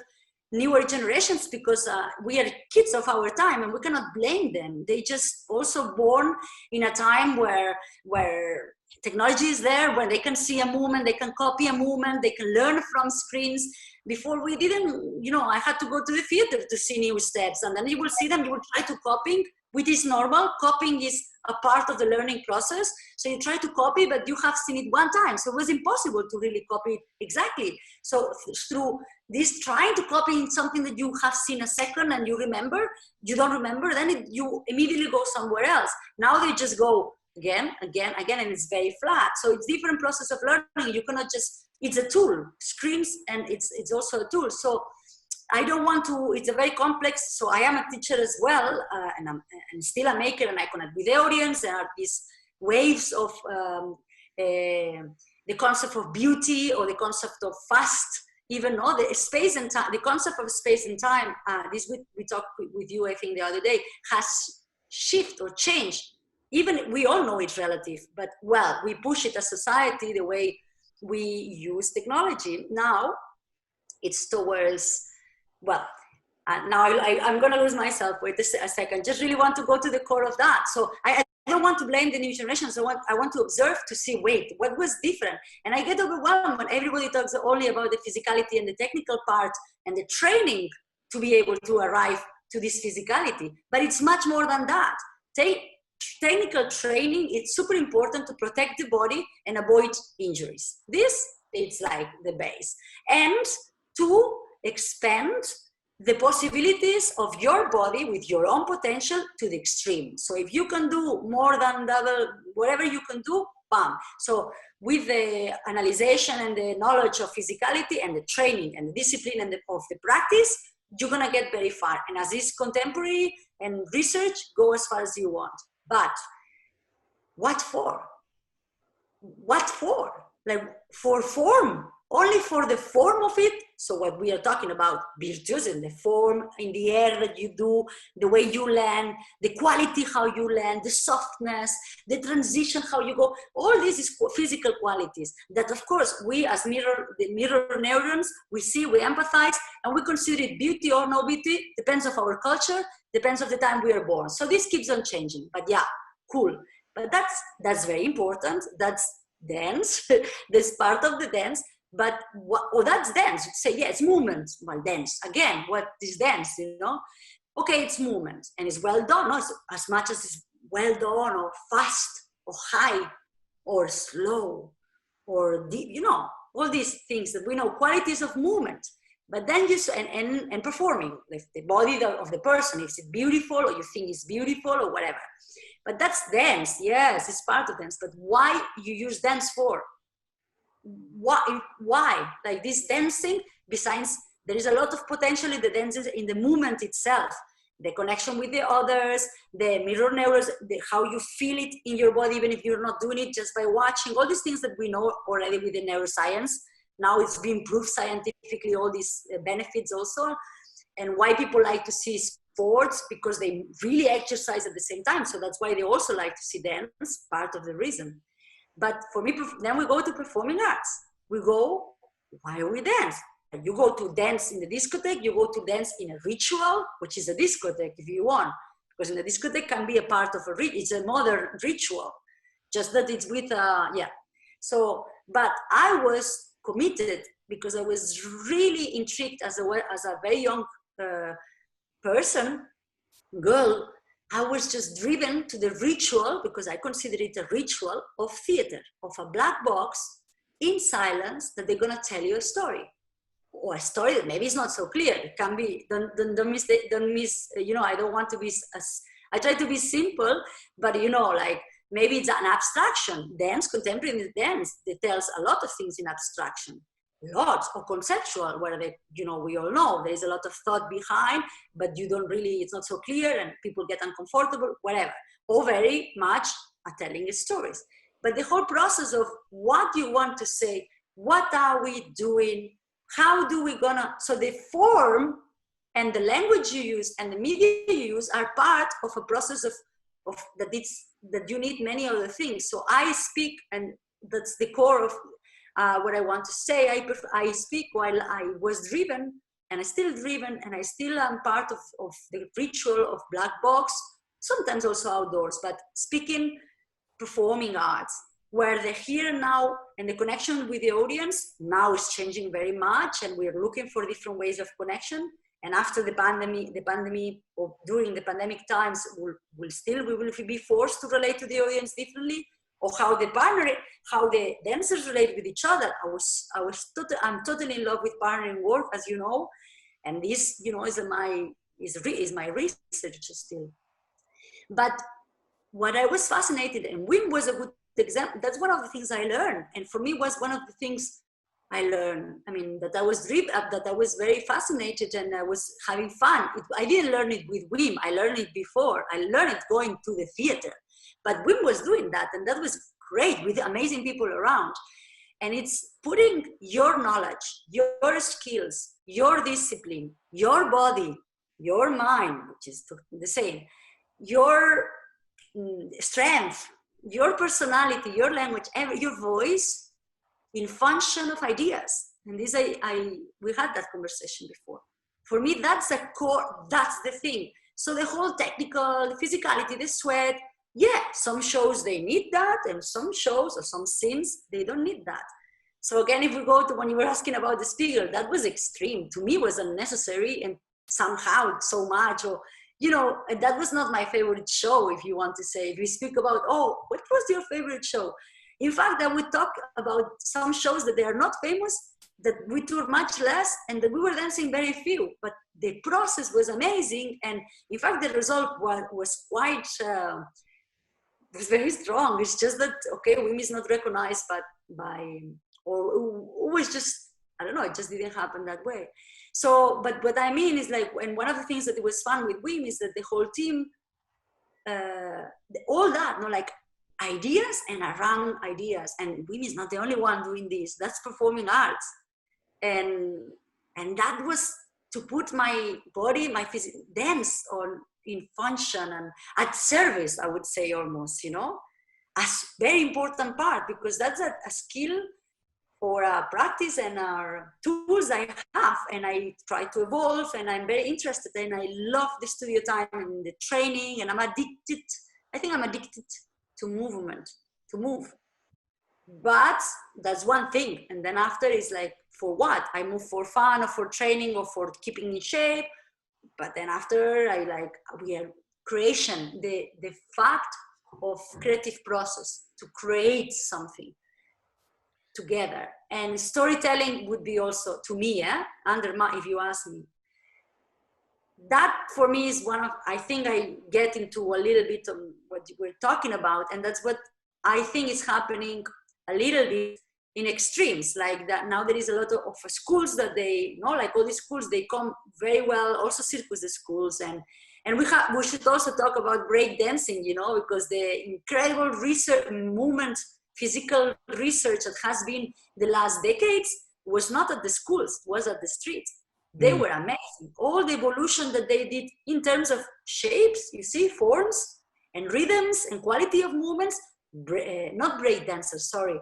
newer generations, because we are kids of our time and we cannot blame them. They just also born in a time where technology is there, where they can see a movement, they can copy a movement, they can learn from screens. Before we didn't, you know, I had to go to the theater to see new steps, and then you will see them, you will try to copying, which is normal. Copying is a part of the learning process. So you try to copy, but you have seen it one time. So it was impossible to really copy it exactly. So through this trying to copy something that you have seen a second and you don't remember, then you immediately go somewhere else. Now they just go again, and it's very flat. So it's different process of learning. You cannot just, it's a tool, screens, and it's also a tool. So I don't want to, it's a very complex, so I am a teacher as well, and I'm still a maker, and I connect with the audience. There are these waves of the concept of beauty, or the concept of fast, even though the space and time, the concept of space and time, this we talked with you, I think the other day, has shifted or changed. Even, we all know it's relative, but well, we push it as society the way we use technology. Now it's towards, well, now I'm going to lose myself. Wait a second. Just really want to go to the core of that. So I don't want to blame the new generations. I want to observe to see, wait, what was different? And I get overwhelmed when everybody talks only about the physicality and the technical part and the training to be able to arrive to this physicality. But it's much more than that. Technical training, it's super important to protect the body and avoid injuries. This, it's like the base. And to expand the possibilities of your body with your own potential to the extreme. So if you can do more than double, whatever you can do, bam. So with the analyzation and the knowledge of physicality and the training and the discipline and of the practice, you're gonna get very far. And as is contemporary and research, go as far as you want. But what for? What for? Like for form, only for the form of it. So what we are talking about, virtuoso, the form in the air that you do, the way you land, the quality how you land, the softness, the transition how you go. All this is physical qualities that, of course, we as the mirror neurons, we see, we empathize, and we consider it beauty or no beauty. Depends of our culture, depends of the time we are born. So this keeps on changing. But yeah, cool. But that's very important. That's dance. That's part of the dance. But that's dance. You say, yeah, it's movement. Well, dance. Again, what is dance, you know? Okay, it's movement. And it's well done. Not as much as it's well done or fast or high or slow or deep, you know, all these things that we know, qualities of movement. But then you, and performing, the body of the person, is it beautiful, or you think it's beautiful, or whatever. But that's dance, yes, it's part of dance. But why you use dance for? Why? Like this dancing, besides, there is a lot of potential in the dances, in the movement itself, the connection with the others, the mirror neurons, how you feel it in your body, even if you're not doing it, just by watching, all these things that we know already with the neuroscience. Now it's been proved scientifically, all these benefits also. And why people like to see sports, because they really exercise at the same time. So that's why they also like to see dance, part of the reason. But for me, then we go to performing arts. We go, why we dance? You go to dance in the discotheque, you go to dance in a ritual, which is a discotheque if you want, because in the discotheque can be a part of it's a modern ritual, just that it's with, yeah. So, but I was committed because I was really intrigued as a very young person, girl. I was just driven to the ritual, because I consider it a ritual of theater, of a black box in silence, that they're gonna tell you a story, or a story that maybe is not so clear. It can be, don't miss, you know, I don't want to be, I try to be simple, but you know, like maybe it's an abstraction. Dance, contemporary dance, it tells a lot of things in abstraction. Lots of conceptual, where they, you know, we all know there is a lot of thought behind, but you don't really, it's not so clear, and people get uncomfortable, whatever. Or very much are telling stories. But the whole process of what you want to say, what are we doing, how do we gonna, so the form and the language you use and the media you use are part of a process of that you need many other things. So I speak, and that's the core of what I want to say. I speak while I was driven, and I still driven, and I still am part of the ritual of black box, sometimes also outdoors, but speaking, performing arts, where the here and now and the connection with the audience now is changing very much, and we're looking for different ways of connection. And after the pandemic, or during the pandemic times, we will be forced to relate to the audience differently, or how the dancers relate with each other. I'm totally in love with partnering work, as you know, and this, you know, is my research still. But what I was fascinated, and Wim was a good example. That's one of the things I learned, and for me was one of the things I learned. I mean, that I was that I was very fascinated, and I was having fun. I didn't learn it with Wim. I learned it before. I learned it going to the theater. But Wim was doing that, and that was great, with amazing people around. And it's putting your knowledge, your skills, your discipline, your body, your mind, which is the same, your strength, your personality, your language, your voice, in function of ideas. And this, we had that conversation before. For me, that's a core, that's the thing. So the whole technical, the physicality, the sweat, yeah, some shows they need that, and some shows or some scenes, they don't need that. So again, if we go to when you were asking about the Spiegel, that was extreme. To me, was unnecessary, and somehow so much, or, you know, that was not my favorite show, if you want to say. If we speak about, oh, what was your favorite show? In fact, I would talk about some shows that they are not famous, that we toured much less, and that we were dancing very few, but the process was amazing. And in fact, the result was quite, was very strong. It's just that, okay, Wim is not recognized or it was just, I don't know, it just didn't happen that way. So, but what I mean is, like, and one of the things that it was fun with Wim is that the whole team, all that, you know, like ideas and around ideas. And Wim is not the only one doing this. That's performing arts. And that was to put my body, my physical dance on in function and at service, I would say, almost, you know, as very important part, because that's a skill or a practice and our tools I have, and I try to evolve, and I'm very interested, and I love the studio time and the training, and I'm addicted. I think I'm addicted to movement, to move. But that's one thing. And then after is like, for what? I move for fun or for training or for keeping in shape. But then after we are creation, the fact of creative process to create something. together. And storytelling would be also, to me, if you ask me, that for me is one of, I think I get into a little bit of what we're talking about, and that's what I think is happening a little bit in extremes, like that. Now there is a lot of schools that they, like all these schools, they come very well, also circus schools, and we should also talk about break dancing, because the incredible research movement, physical research that has been the last decades was not at the schools, was at the streets. They were amazing. All the evolution that they did in terms of shapes, you see, forms and rhythms and quality of movements, not break dancers, sorry.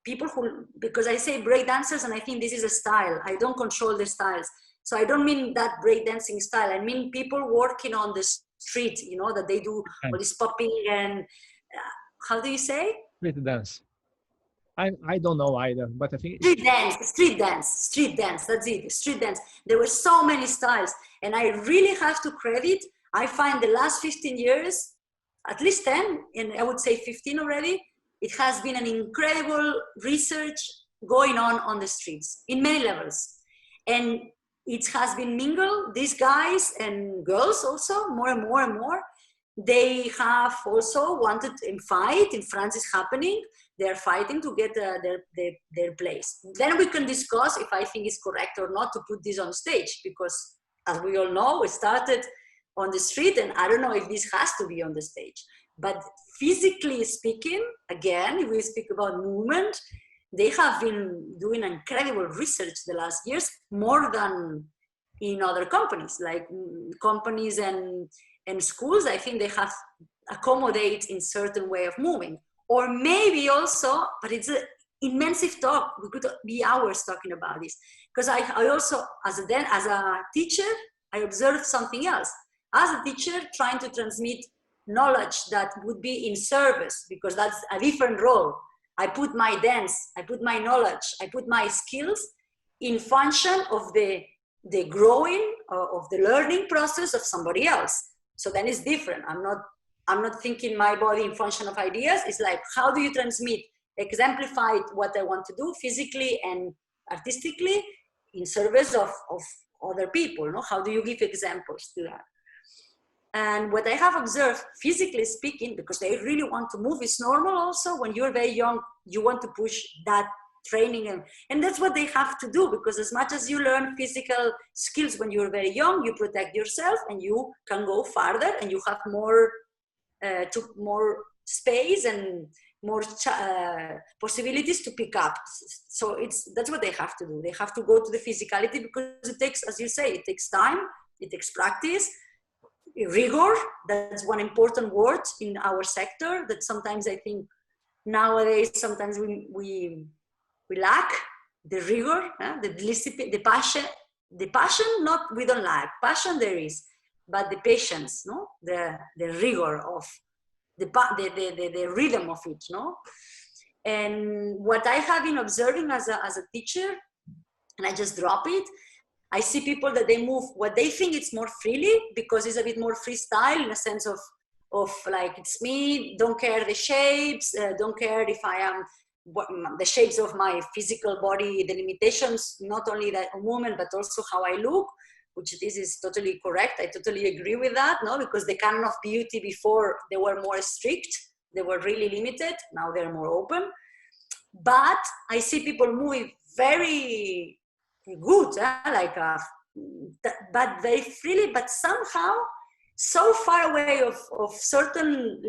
People who, because I say break dancers and I think this is a style. I don't control the styles. So I don't mean that break dancing style. I mean people working on the street, that they do all this popping and, how do you say? Street dance. I don't know either, but I think street dance, that's it, street dance. There were so many styles, and I really have to credit, I find the last 15 years, at least 10, and I would say 15 already, it has been an incredible research going on the streets in many levels. And it has been mingled, these guys and girls also, more and more and more, they have also wanted to fight. In France is happening. They're fighting to get their place. Then we can discuss if I think it's correct or not to put this on stage, because as we all know, it started on the street, and I don't know if this has to be on the stage. But physically speaking, again, if we speak about movement, they have been doing incredible research the last years, more than in other companies, like companies and schools. I think they have accommodate in certain way of moving. Or maybe also, but it's an immense talk. We could be hours talking about this. Because I also, as a teacher, I observed something else. As a teacher, trying to transmit knowledge that would be in service, because that's a different role. I put my dance, I put my knowledge, I put my skills in function of the growing, of the learning process of somebody else. So then it's different. I'm not thinking my body in function of ideas. It's like, how do you transmit, exemplify what I want to do physically and artistically in service of other people? How do you give examples to that? And what I have observed, physically speaking, because they really want to move, it's normal also. When you're very young, you want to push that training, and that's what they have to do, because as much as you learn physical skills when you're very young, you protect yourself and you can go farther, and you have more space and more possibilities to pick up. So that's what they have to do. They have to go to the physicality, because it takes, as you say, it takes time, it takes practice, rigor. That's one important word in our sector that sometimes I think nowadays sometimes we lack the rigor, the discipline, the passion. The passion, not, we don't lack passion, there is, but the patience, the rigor of the rhythm of it, And what I have been observing as a teacher, and I just drop it, I see people that they move what they think it's more freely, because it's a bit more freestyle in a sense of like, it's me, don't care the shapes, don't care if I am the shapes of my physical body, the limitations, not only that movement, but also how I look, which this is totally correct. I totally agree with that, because the canon of beauty before, they were more strict, they were really limited, now they're more open. But I see people moving very good, but very freely, but somehow so far away of certain,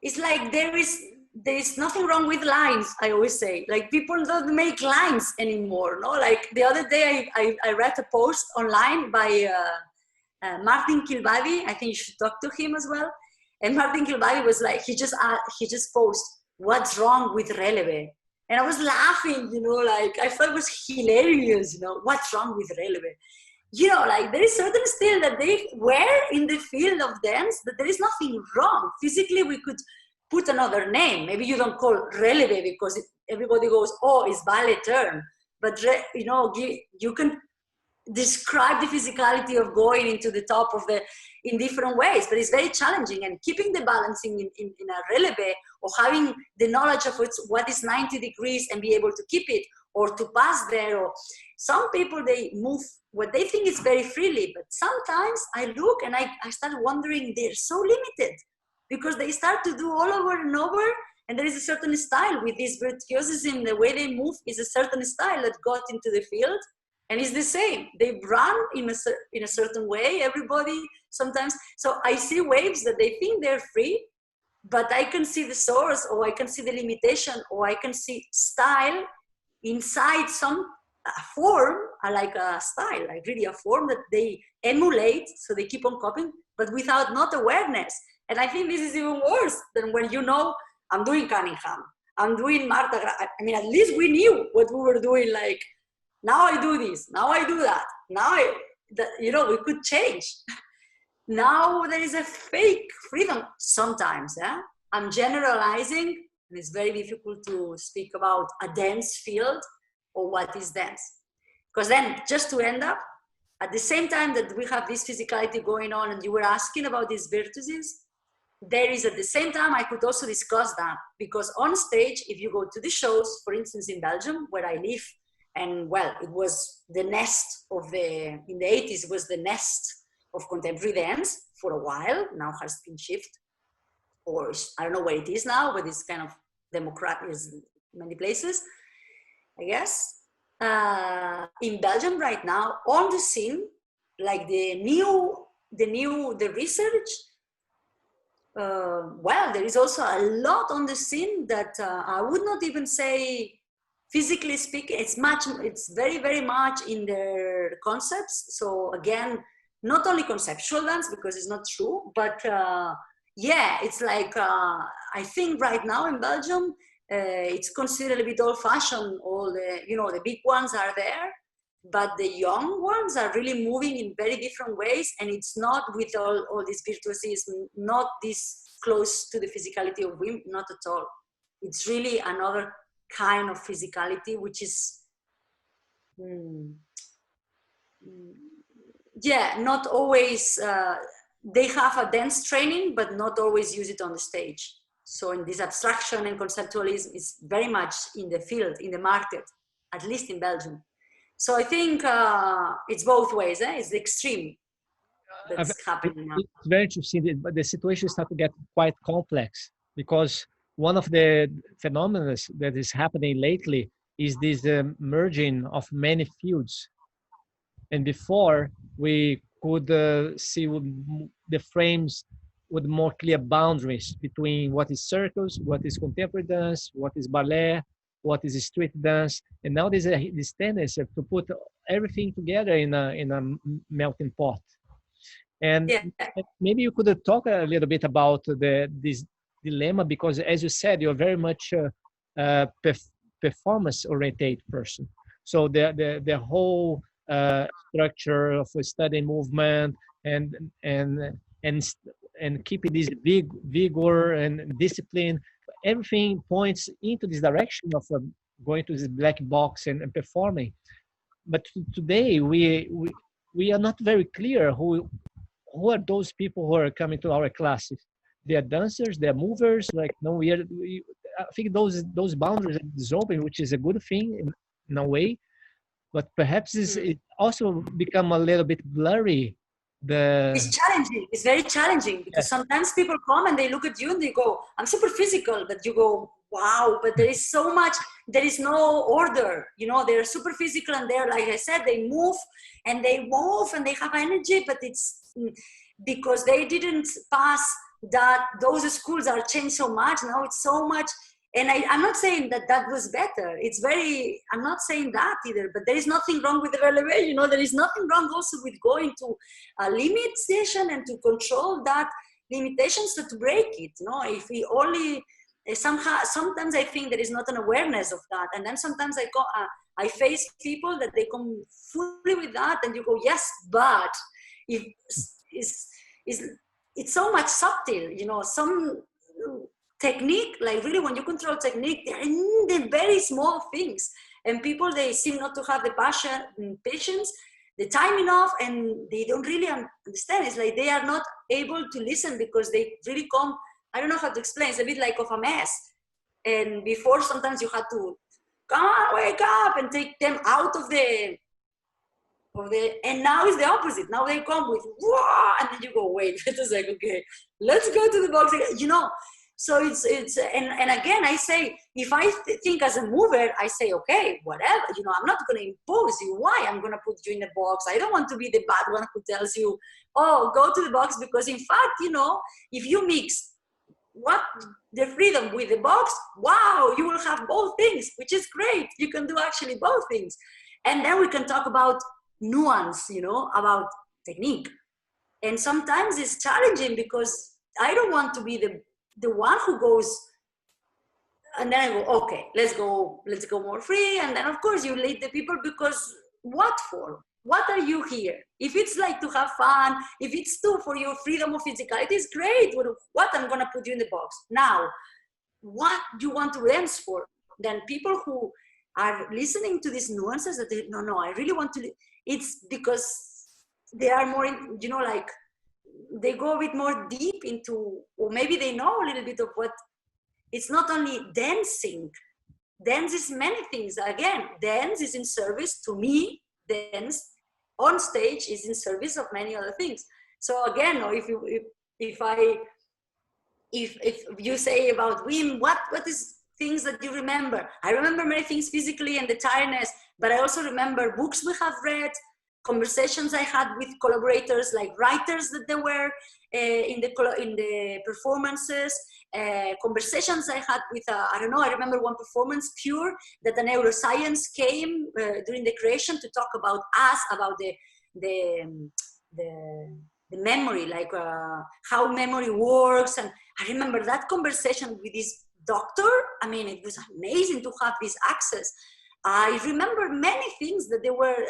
it's like there is nothing wrong with lines, I always say. Like, people don't make lines anymore, Like the other day I read a post online by Martin Kilbadi. I think you should talk to him as well. And Martin Kilbadi was like, he just posted, what's wrong with releve? And I was laughing, like, I thought it was hilarious, what's wrong with releve? Like, there is certain still that they wear in the field of dance that there is nothing wrong. Physically, we could put another name. Maybe you don't call releve because everybody goes, oh, it's ballet term. But, you can describe the physicality of going into the top of the, in different ways, but it's very challenging. And keeping the balancing in a releve, or having the knowledge of what is 90 degrees and be able to keep it, or to pass there, or some people, they move what they think is very freely, but sometimes I look and I start wondering, they're so limited, because they start to do all over and over, and there is a certain style with this virtuosism. The way they move is a certain style that got into the field, and it's the same. They run in a certain way, everybody sometimes. So I see waves that they think they're free, but I can see the source, or I can see the limitation, or I can see style inside some form, like a style, like really a form that they emulate, so they keep on copying, but without not awareness. And I think this is even worse than when you know, I'm doing Cunningham, I'm doing Marta. I mean, at least we knew what we were doing. Like, now I do this, now I do that, now you know, we could change. Now there is a fake freedom sometimes. I'm generalizing, and it's very difficult to speak about a dance field or what is dance. Because then, just to end up, at the same time that we have this physicality going on, and you were asking about these virtuoses, there is at the same time, I could also discuss that, because on stage, if you go to the shows, for instance, in Belgium, where I live, and well, it was the nest of in the 80s, was the nest of contemporary dance for a while, now has been shifted, or I don't know where it is now, but it's kind of democratic in many places, I guess. In Belgium right now, on the scene, like the research, well, there is also a lot on the scene that I would not even say, physically speaking, it's very, very much in their concepts. So again, not only conceptual dance, because it's not true, but yeah, it's like, I think right now in Belgium, it's considered a bit old-fashioned. All the, you know, the big ones are there, but the young ones are really moving in very different ways, and it's not with all this virtuosism, not this close to the physicality of women, not at all. It's really another kind of physicality, which is, yeah, not always, they have a dance training, but not always use it on the stage. So in this abstraction and conceptualism is very much in the field, in the market, at least in Belgium. So I think it's both ways. It's the extreme that's happening now. It's very interesting, but the situation starts to get quite complex, because one of the phenomena that is happening lately is this merging of many fields. And before, we could see the frames with more clear boundaries between what is circus, what is contemporary dance, what is ballet, what is street dance. And now there's this tendency to put everything together in a melting pot. And yeah, maybe you could talk a little bit about this dilemma, because as you said, you're very much a performance-oriented person. So the whole structure of a study movement and keeping this vigor and discipline, everything points into this direction of going to this black box and performing. But today we are not very clear who are those people who are coming to our classes. They are dancers, they are movers. Like, no, I think those boundaries is open, which is a good thing in a way, but perhaps it also become a little bit blurry. It's challenging. It's very challenging, because sometimes people come and they look at you and they go, I'm super physical, but you go, wow, but there is so much, there is no order. You know, they're super physical, and they're, like I said, they move and they have energy, but it's because they didn't pass that. Those schools are changed so much. Now it's so much. And I'm not saying that was better. I'm not saying that either, but there is nothing wrong with the releve. You know, there is nothing wrong also with going to a limit session and to control that limitation, so to break it. You know, if we only, sometimes I think there is not an awareness of that. And then sometimes I face people that they come fully with that, and you go, yes, but it's so much subtle, you know, some technique, like really when you control technique, they're in the very small things, and people, they seem not to have the patience, the time enough, and they don't really understand. It's like they are not able to listen because they really come, I don't know how to explain, it's a bit like of a mess. And before, sometimes you had to come on, wake up, and take them out of the, and now it's the opposite. Now they come with, whoa, and then you go, wait a second, okay, let's go to the box again, you know. So and again, I say, if I think as a mover, I say, okay, whatever, you know, I'm not going to impose you. Why? I'm going to put you in a box. I don't want to be the bad one who tells you, oh, go to the box, because in fact, you know, if you mix what the freedom with the box, wow, you will have both things, which is great. You can do actually both things. And then we can talk about nuance, you know, about technique. And sometimes it's challenging because I don't want to be the one who goes, and then I go, okay, let's go more free. And then of course you lead the people, because what for? What are you here? If it's like to have fun, if it's for your freedom of physicality, it's great. What I'm gonna put you in the box. Now, what do you want to dance for? Then people who are listening to these nuances that they, no, I really want to, it's because they are more, you know, like they go a bit more deep into, or maybe they know a little bit of what, it's not only dancing. Dance is many things. Again, dance is in service to me. Dance on stage is in service of many other things. So again, if you say about Wim, what is things that you remember? I remember many things physically and the tiredness, but I also remember books we have read, conversations I had with collaborators, like writers that they were in the performances, conversations I had with, I don't know, I remember one performance, Pure, that the neuroscience came during the creation to talk about us, about the memory, like how memory works. And I remember that conversation with this doctor. I mean, it was amazing to have this access. I remember many things that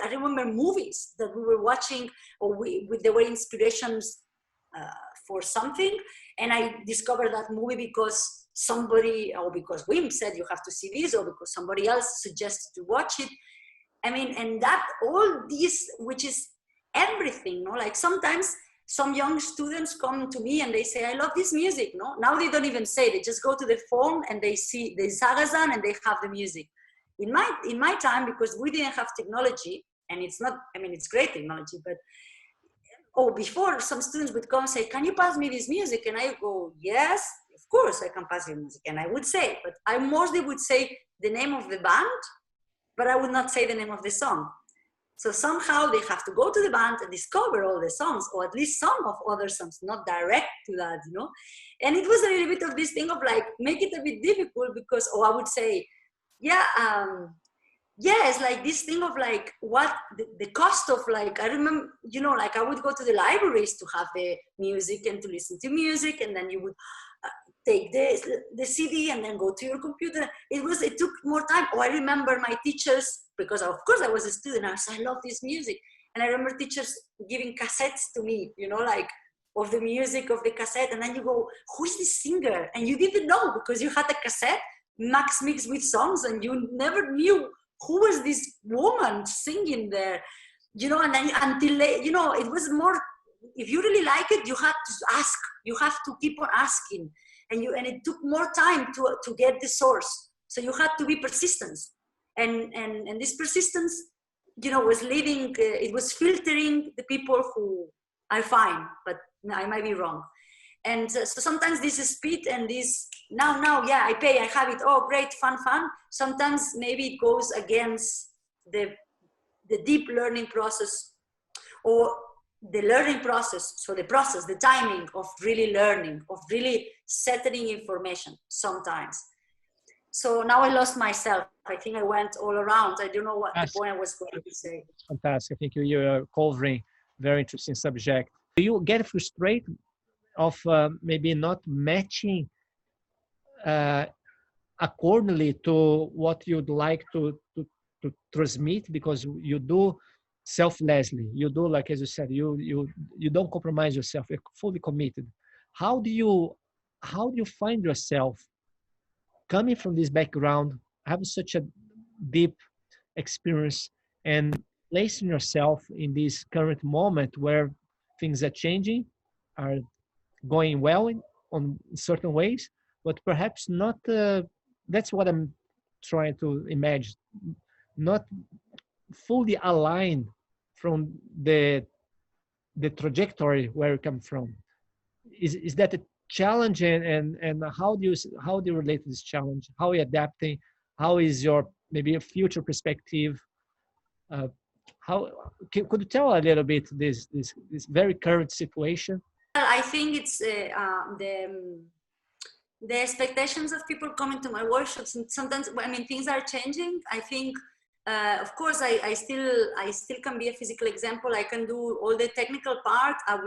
I remember movies that we were watching, or they were inspirations for something. And I discovered that movie because somebody, or because Wim said you have to see this, or because somebody else suggested to watch it. I mean, and that all this, which is everything, no? Like sometimes some young students come to me and they say, I love this music, no? Now they don't even say, they just go to the phone and they see the Zagazan and they have the music. In my time, because we didn't have technology, and it's not, I mean, it's great technology, but before some students would come and say, can you pass me this music? And I go, yes, of course I can pass you music. And I would say, but I mostly would say the name of the band, but I would not say the name of the song. So somehow they have to go to the band and discover all the songs, or at least some of other songs, not direct to that, you know? And it was a little bit of this thing of like, make it a bit difficult because, I would say, it's like this thing of like what the cost of, like, I remember, you know, like I would go to the libraries to have the music and to listen to music, and then you would take the CD and then go to your computer. It took more time. I remember my teachers, because of course I was a student, I said, I love this music. And I remember teachers giving cassettes to me, you know, like of the music of the cassette. And then you go, who is this singer? And you didn't know because you had a cassette max mixed with songs and you never knew who was this woman singing there, you know. And then until, you know, it was more, if you really like it, you have to ask, you have to keep on asking. And it took more time to get the source. So you had to be persistent. And this persistence, you know, was leading, it was filtering the people who I find, but I might be wrong. And so sometimes this is speed and this, now, yeah, I pay, I have it, oh, great, fun. Sometimes maybe it goes against the deep learning process, or the learning process, so the timing of really learning, of really settling information sometimes. So now I lost myself. I think I went all around. I don't know what the point I was going to say. Fantastic. I think you're covering very interesting subject. Do you get frustrated of maybe not matching accordingly to what you'd like to transmit, because you do selflessly, you do, like as you said, you don't compromise yourself, you're fully committed. How do you find yourself coming from this background, having such a deep experience, and placing yourself in this current moment where things are changing, are going well on certain ways, but perhaps not. That's what I'm trying to imagine. Not fully aligned from the trajectory where you come from. Is that a challenge, and how do you relate to this challenge? How are you adapting? How is your maybe a future perspective? Uh, how could you tell a little bit this very current situation? Well, I think it's the expectations of people coming to my workshops, and sometimes, I mean, things are changing. I think, of course, I still can be a physical example. I can do all the technical part. I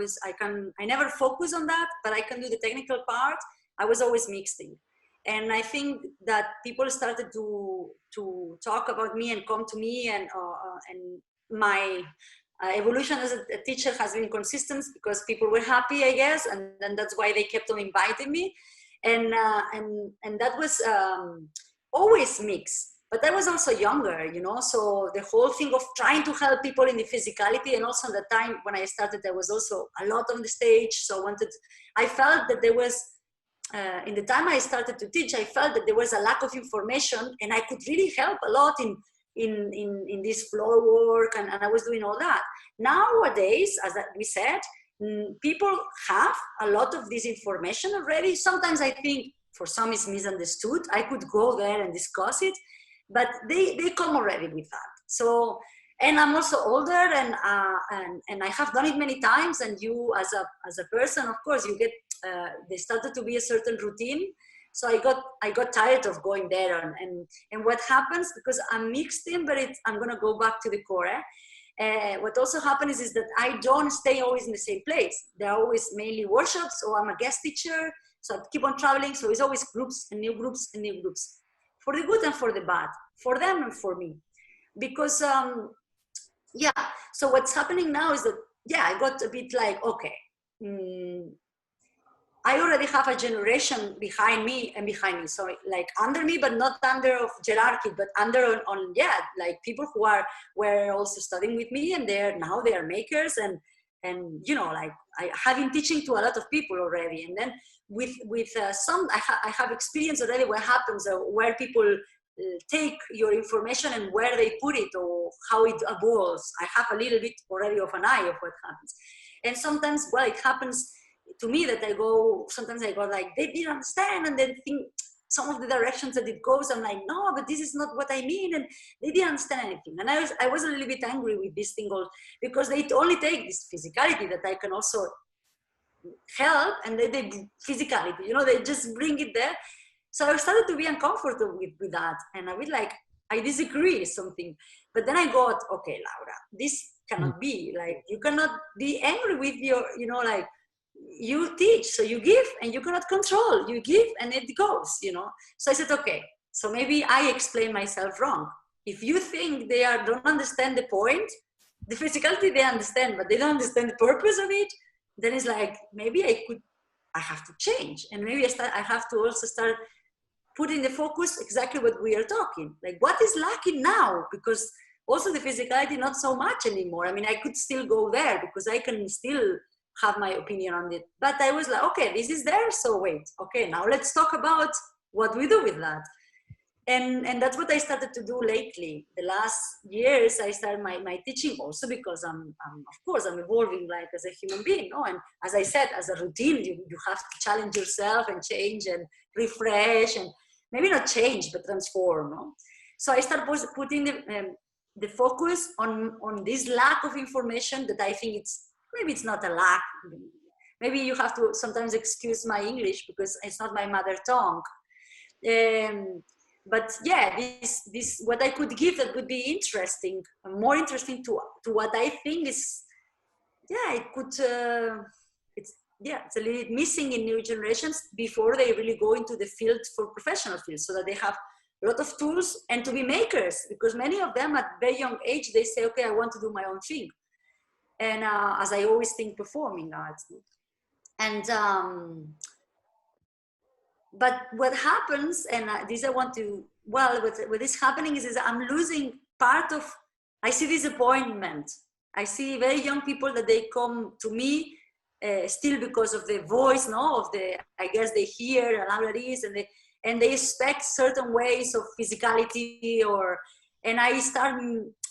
never focus on that, but I can do the technical part. I was always mixing. And I think that people started to talk about me and come to me, and my evolution as a teacher has been consistent because people were happy, I guess, and then that's why they kept on inviting me, and that was always mixed. But I was also younger, you know, so the whole thing of trying to help people in the physicality, and also at the time when I started, there was also a lot on the stage. So I felt that there was, in the time I started to teach, I felt that there was a lack of information, and I could really help a lot in this floor work, and I was doing all that. Nowadays, as we said, people have a lot of this information already. Sometimes I think for some it's misunderstood. I could go there and discuss it, but they come already with that. So, and I'm also older, and I have done it many times. And you, as a person, of course, you get. There started to be a certain routine, so I got tired of going there. And what happens, because I'm mixed in, but I'm gonna go back to the core. What also happens is that I don't stay always in the same place. There are always mainly workshops, or I'm a guest teacher, so I keep on traveling. So it's always groups and new groups and new groups, for the good and for the bad, for them and for me. Because yeah, so what's happening now is that, yeah, I got a bit like, okay, I already have a generation behind me, so like under me, but not under of hierarchy, but under on yeah, like people who were also studying with me, and now they are makers, and you know, like I have been teaching to a lot of people already. And then with some, I have experience already what happens, where people take your information and where they put it, or how it evolves. I have a little bit already of an eye of what happens. And sometimes, well, it happens to me that sometimes I go like, they didn't understand, and they think some of the directions that it goes, I'm like, no, but this is not what I mean, and they didn't understand anything. And I was a little bit angry with this thing, because they only take this physicality that I can also help, and they physicality, you know, they just bring it there. So I started to be uncomfortable with that, and I was like, I disagree with something. But then I got, okay, Laura, this cannot be, like, you cannot be angry with your, you know, like, you teach, so you give, and you cannot control. You give and it goes, you know. So I said, okay, so maybe I explain myself wrong. If you think they don't understand the point, the physicality they understand, but they don't understand the purpose of it, then it's like, maybe I have to change. And maybe I have to also start putting the focus exactly what we are talking. Like, what is lacking now? Because also the physicality, not so much anymore. I mean, I could still go there because I can still have my opinion on it. But I was like, okay, this is there, so wait. Okay, now let's talk about what we do with that. And that's what I started to do lately. The last years, I started my teaching also because of course, I'm evolving like as a human being. No? And as I said, as a routine, you have to challenge yourself and change and refresh, and maybe not change, but transform. No? So I started putting the focus on this lack of information that I think maybe it's not a lack. Maybe you have to sometimes excuse my English because it's not my mother tongue. But yeah, this what I could give that would be interesting, more interesting to what I think is, yeah, it could, it's a little bit missing in new generations before they really go into the field for professional fields, so that they have a lot of tools and to be makers, because many of them at very young age, they say, okay, I want to do my own thing. And as I always think, performing arts. And but what happens, and this I want to, well, what is happening is I'm losing part of I see disappointment. I see very young people that they come to me still because of the voice, no, of the, I guess they hear Laura Aris, and they expect certain ways of physicality, and I start,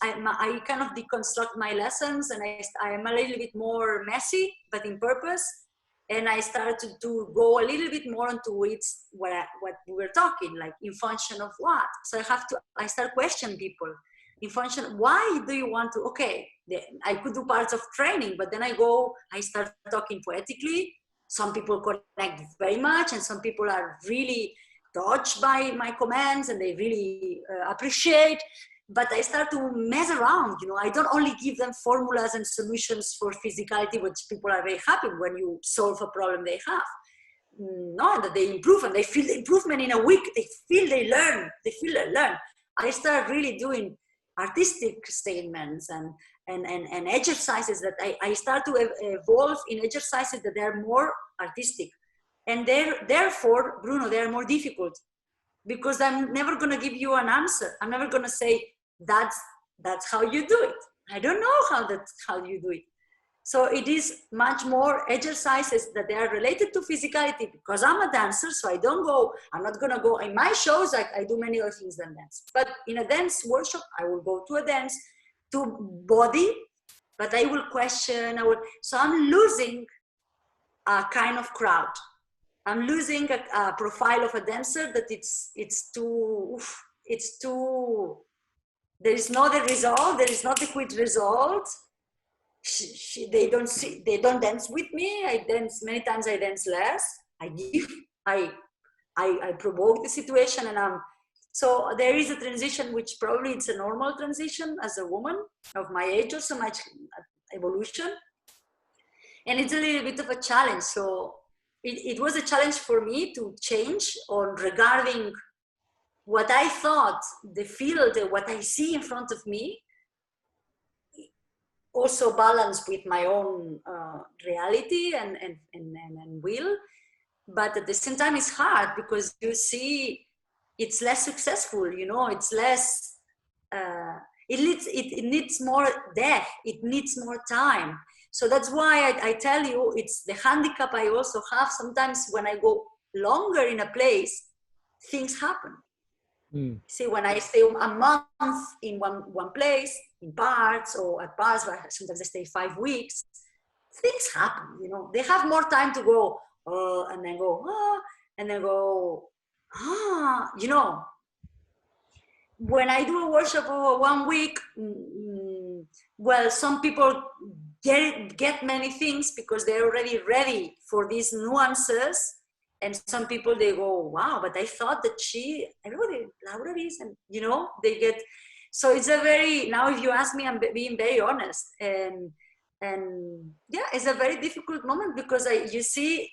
I kind of deconstruct my lessons, and I am a little bit more messy, but in purpose. And I started to go a little bit more into it's what we were talking, like in function of what. So I start questioning people in function, why do you want to, okay, I could do parts of training, but then I start talking poetically. Some people connect very much, and some people are really touched by my commands and they really appreciate. But I start to mess around, you know. I don't only give them formulas and solutions for physicality, which people are very happy when you solve a problem they have. No, that they improve and they feel the improvement in a week. They feel they learn. I start really doing artistic statements and exercises that I start to evolve in exercises that are more artistic. And therefore, Bruno, they are more difficult, because I'm never going to give you an answer. I'm never going to say, that's how you do it. I don't know how you do it. So it is much more exercises that they are related to physicality, because I'm a dancer. So I'm not going to go in my shows. I do many other things than dance, but in a dance workshop, I will go to a dance, to body, but I will question. So I'm losing a kind of crowd. I'm losing a profile of a dancer that it's too, there is not a result, there is not a quick result. They don't dance with me. I dance, many times I dance less. I provoke the situation, and so there is a transition, which probably it's a normal transition as a woman of my age, or so much evolution. And it's a little bit of a challenge. So it was a challenge for me to change on regarding what I thought, the field, what I see in front of me, also balanced with my own reality and will. But at the same time, it's hard, because you see it's less successful, you know, it's less, it needs more depth, it needs more time. So that's why I tell you, it's the handicap I also have. Sometimes when I go longer in a place, things happen. See, when I stay a month in one place, in parts, or at parts, sometimes I stay 5 weeks, things happen, you know. They have more time to go, and then go, and then go, you know. When I do a workshop over 1 week, well, some people get many things because they're already ready for these nuances. And some people, they go, wow, but I thought that everybody, Laura is, and you know, they get, so it's a very, now if you ask me, I'm being very honest. And yeah, it's a very difficult moment, because you see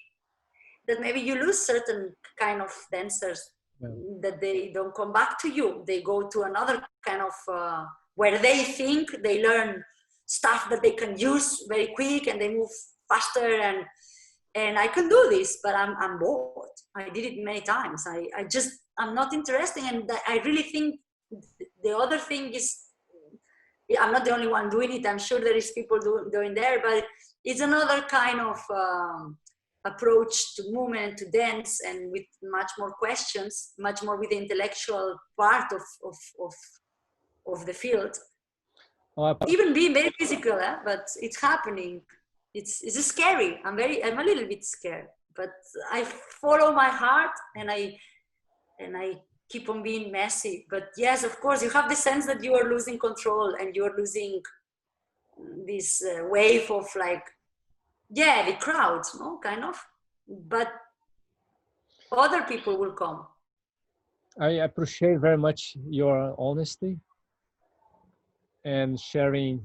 that maybe you lose certain kind of dancers, that they don't come back to you. They go to another kind of, where they think they learn stuff that they can use very quick, and they move faster, and I can do this, but I'm bored. I did it many times. I'm not interested. And I really think the other thing is, I'm not the only one doing it. I'm sure there is people doing there, but it's another kind of approach to movement, to dance, and with much more questions, much more with the intellectual part of the field. Even being very physical, but it's happening. It's scary. I'm a little bit scared, but I follow my heart, and I keep on being messy. But yes, of course, you have the sense that you are losing control, and you are losing this wave of, like, yeah, the crowds, no, kind of. But other people will come. I appreciate very much your honesty and sharing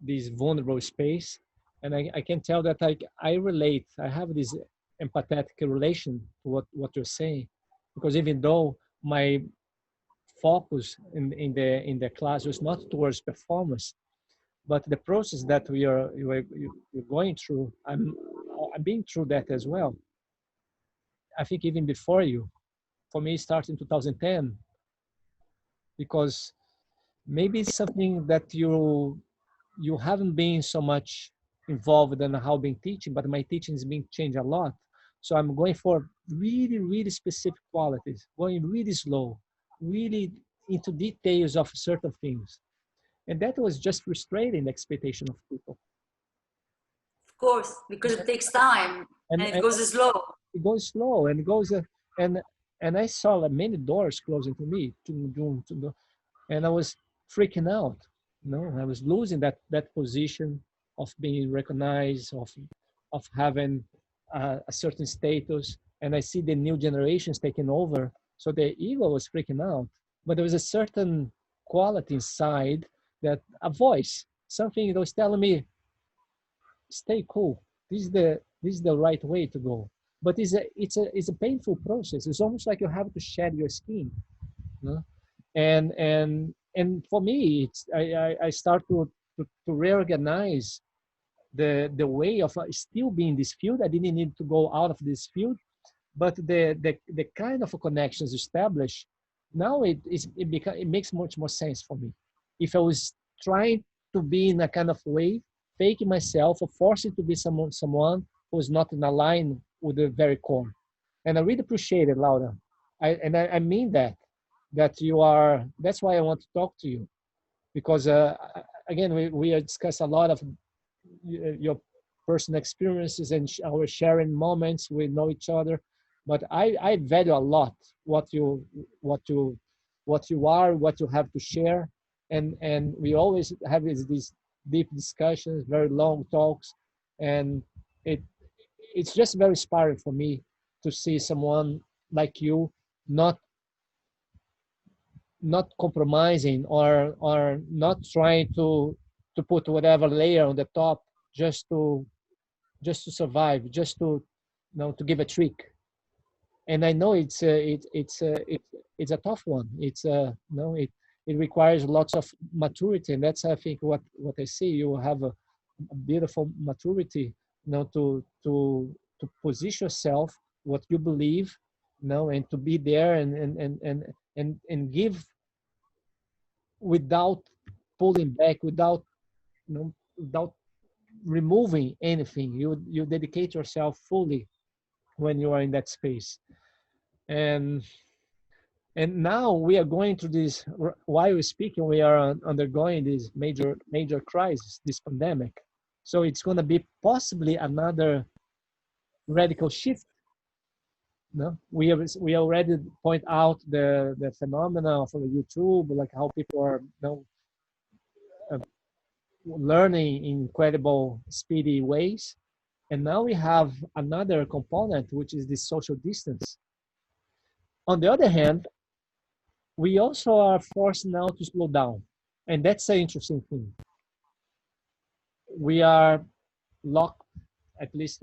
this vulnerable space. And I can tell that I relate. I have this empathetic relation to what you're saying, because even though my focus in the class was not towards performance, but the process that you're going through, I'm being through that as well. I think even before you, for me, it started in 2010, because maybe it's something that you haven't been so much involved in how being teaching, but my teaching is being changed a lot. So I'm going for really, really specific qualities, going really slow, really into details of certain things. And that was just frustrating the expectation of people. Of course, because it takes time and it goes slow. It goes slow and it goes, and and I saw like many doors closing to me, and I was freaking out. I was losing that position of being recognized, of having a certain status, and I see the new generations taking over. So the ego was freaking out, but there was a certain quality inside, that a voice, something that was telling me, stay cool. This is the right way to go. But it's a painful process. It's almost like you have to shed your skin. You know? And for me, I start to reorganize the way of still being in this field. I didn't need to go out of this field, but the kind of connections established now, it makes much more sense for me. If I was trying to be in a kind of way, faking myself or forcing to be someone who's not in a line with the very core. And I really appreciate it, Laura. I mean that you are. That's why I want to talk to you, because again, we discuss a lot of your personal experiences and our sharing moments. We know each other, but I value a lot what you what you what you are, what you have to share, and we always have these deep discussions, very long talks, and it it's just very inspiring for me to see someone like you not compromising, or not trying to put whatever layer on the top just to survive, just to give a trick. And I know it's a tough one. It's no it it requires lots of maturity, and that's, I think, what I see. You have a beautiful maturity, to position yourself what you believe, and to be there, and give without pulling back, without removing anything. You dedicate yourself fully when you are in that space. And and now we are going through this. While we're speaking, we are undergoing this major crisis, this pandemic. So it's going to be possibly another radical shift. No, we already point out the phenomena of YouTube, like how people are, uh, learning in incredible speedy ways. And now we have another component, which is the social distance. On the other hand, we also are forced now to slow down. And that's an interesting thing. We are locked, at least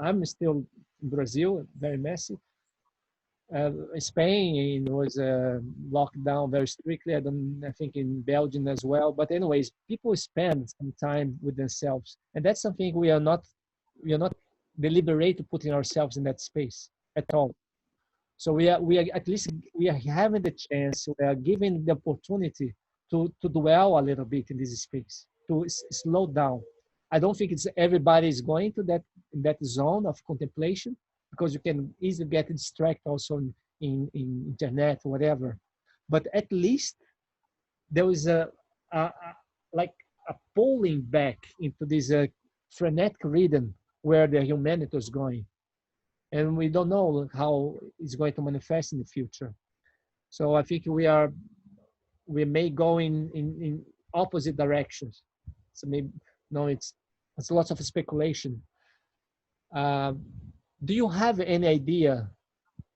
I'm still in Brazil, very messy. Spain was locked down very strictly. I think in Belgium as well. But anyways, people spend some time with themselves, and that's something we are not deliberate to putting ourselves in that space at all. So we are at least we are having the chance. We are given the opportunity to dwell a little bit in this space, to slow down. I don't think it's everybody is going to that zone of contemplation, because you can easily get distracted also in internet, whatever. But at least there is like a pulling back into this frenetic rhythm where the humanity is going, and we don't know how it's going to manifest in the future. So I think we may go in opposite directions. So maybe no, it's lots of speculation. Uh, do you have any idea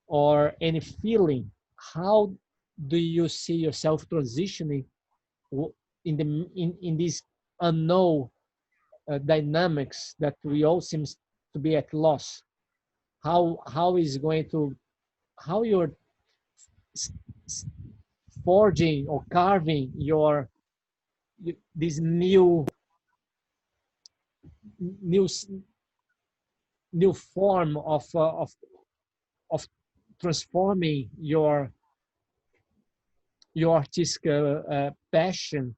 or any feeling, how do you see yourself transitioning in these unknown dynamics that we all seems to be at loss? How is going to how you're forging or carving this new new form of transforming your artistic passion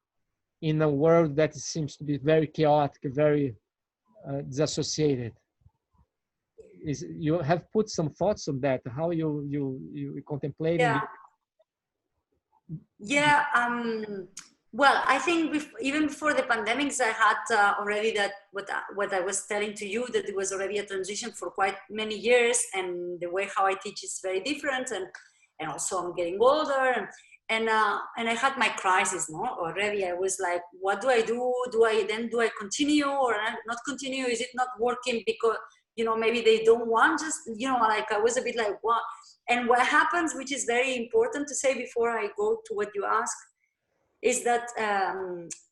in a world that seems to be very chaotic, very disassociated? You have put some thoughts on that, how you contemplating Yeah. it? Yeah, well, I think even before the pandemics, I had already that what I was telling to you, that it was already a transition for quite many years, and the way how I teach is very different, and also I'm getting older, and I had my crisis, no, already. I was like, what do I do? Do I continue or not continue? Is it not working because, you know, maybe they don't want, just, you know, like I was a bit like, what? And what happens, which is very important to say before I go to what you ask, is that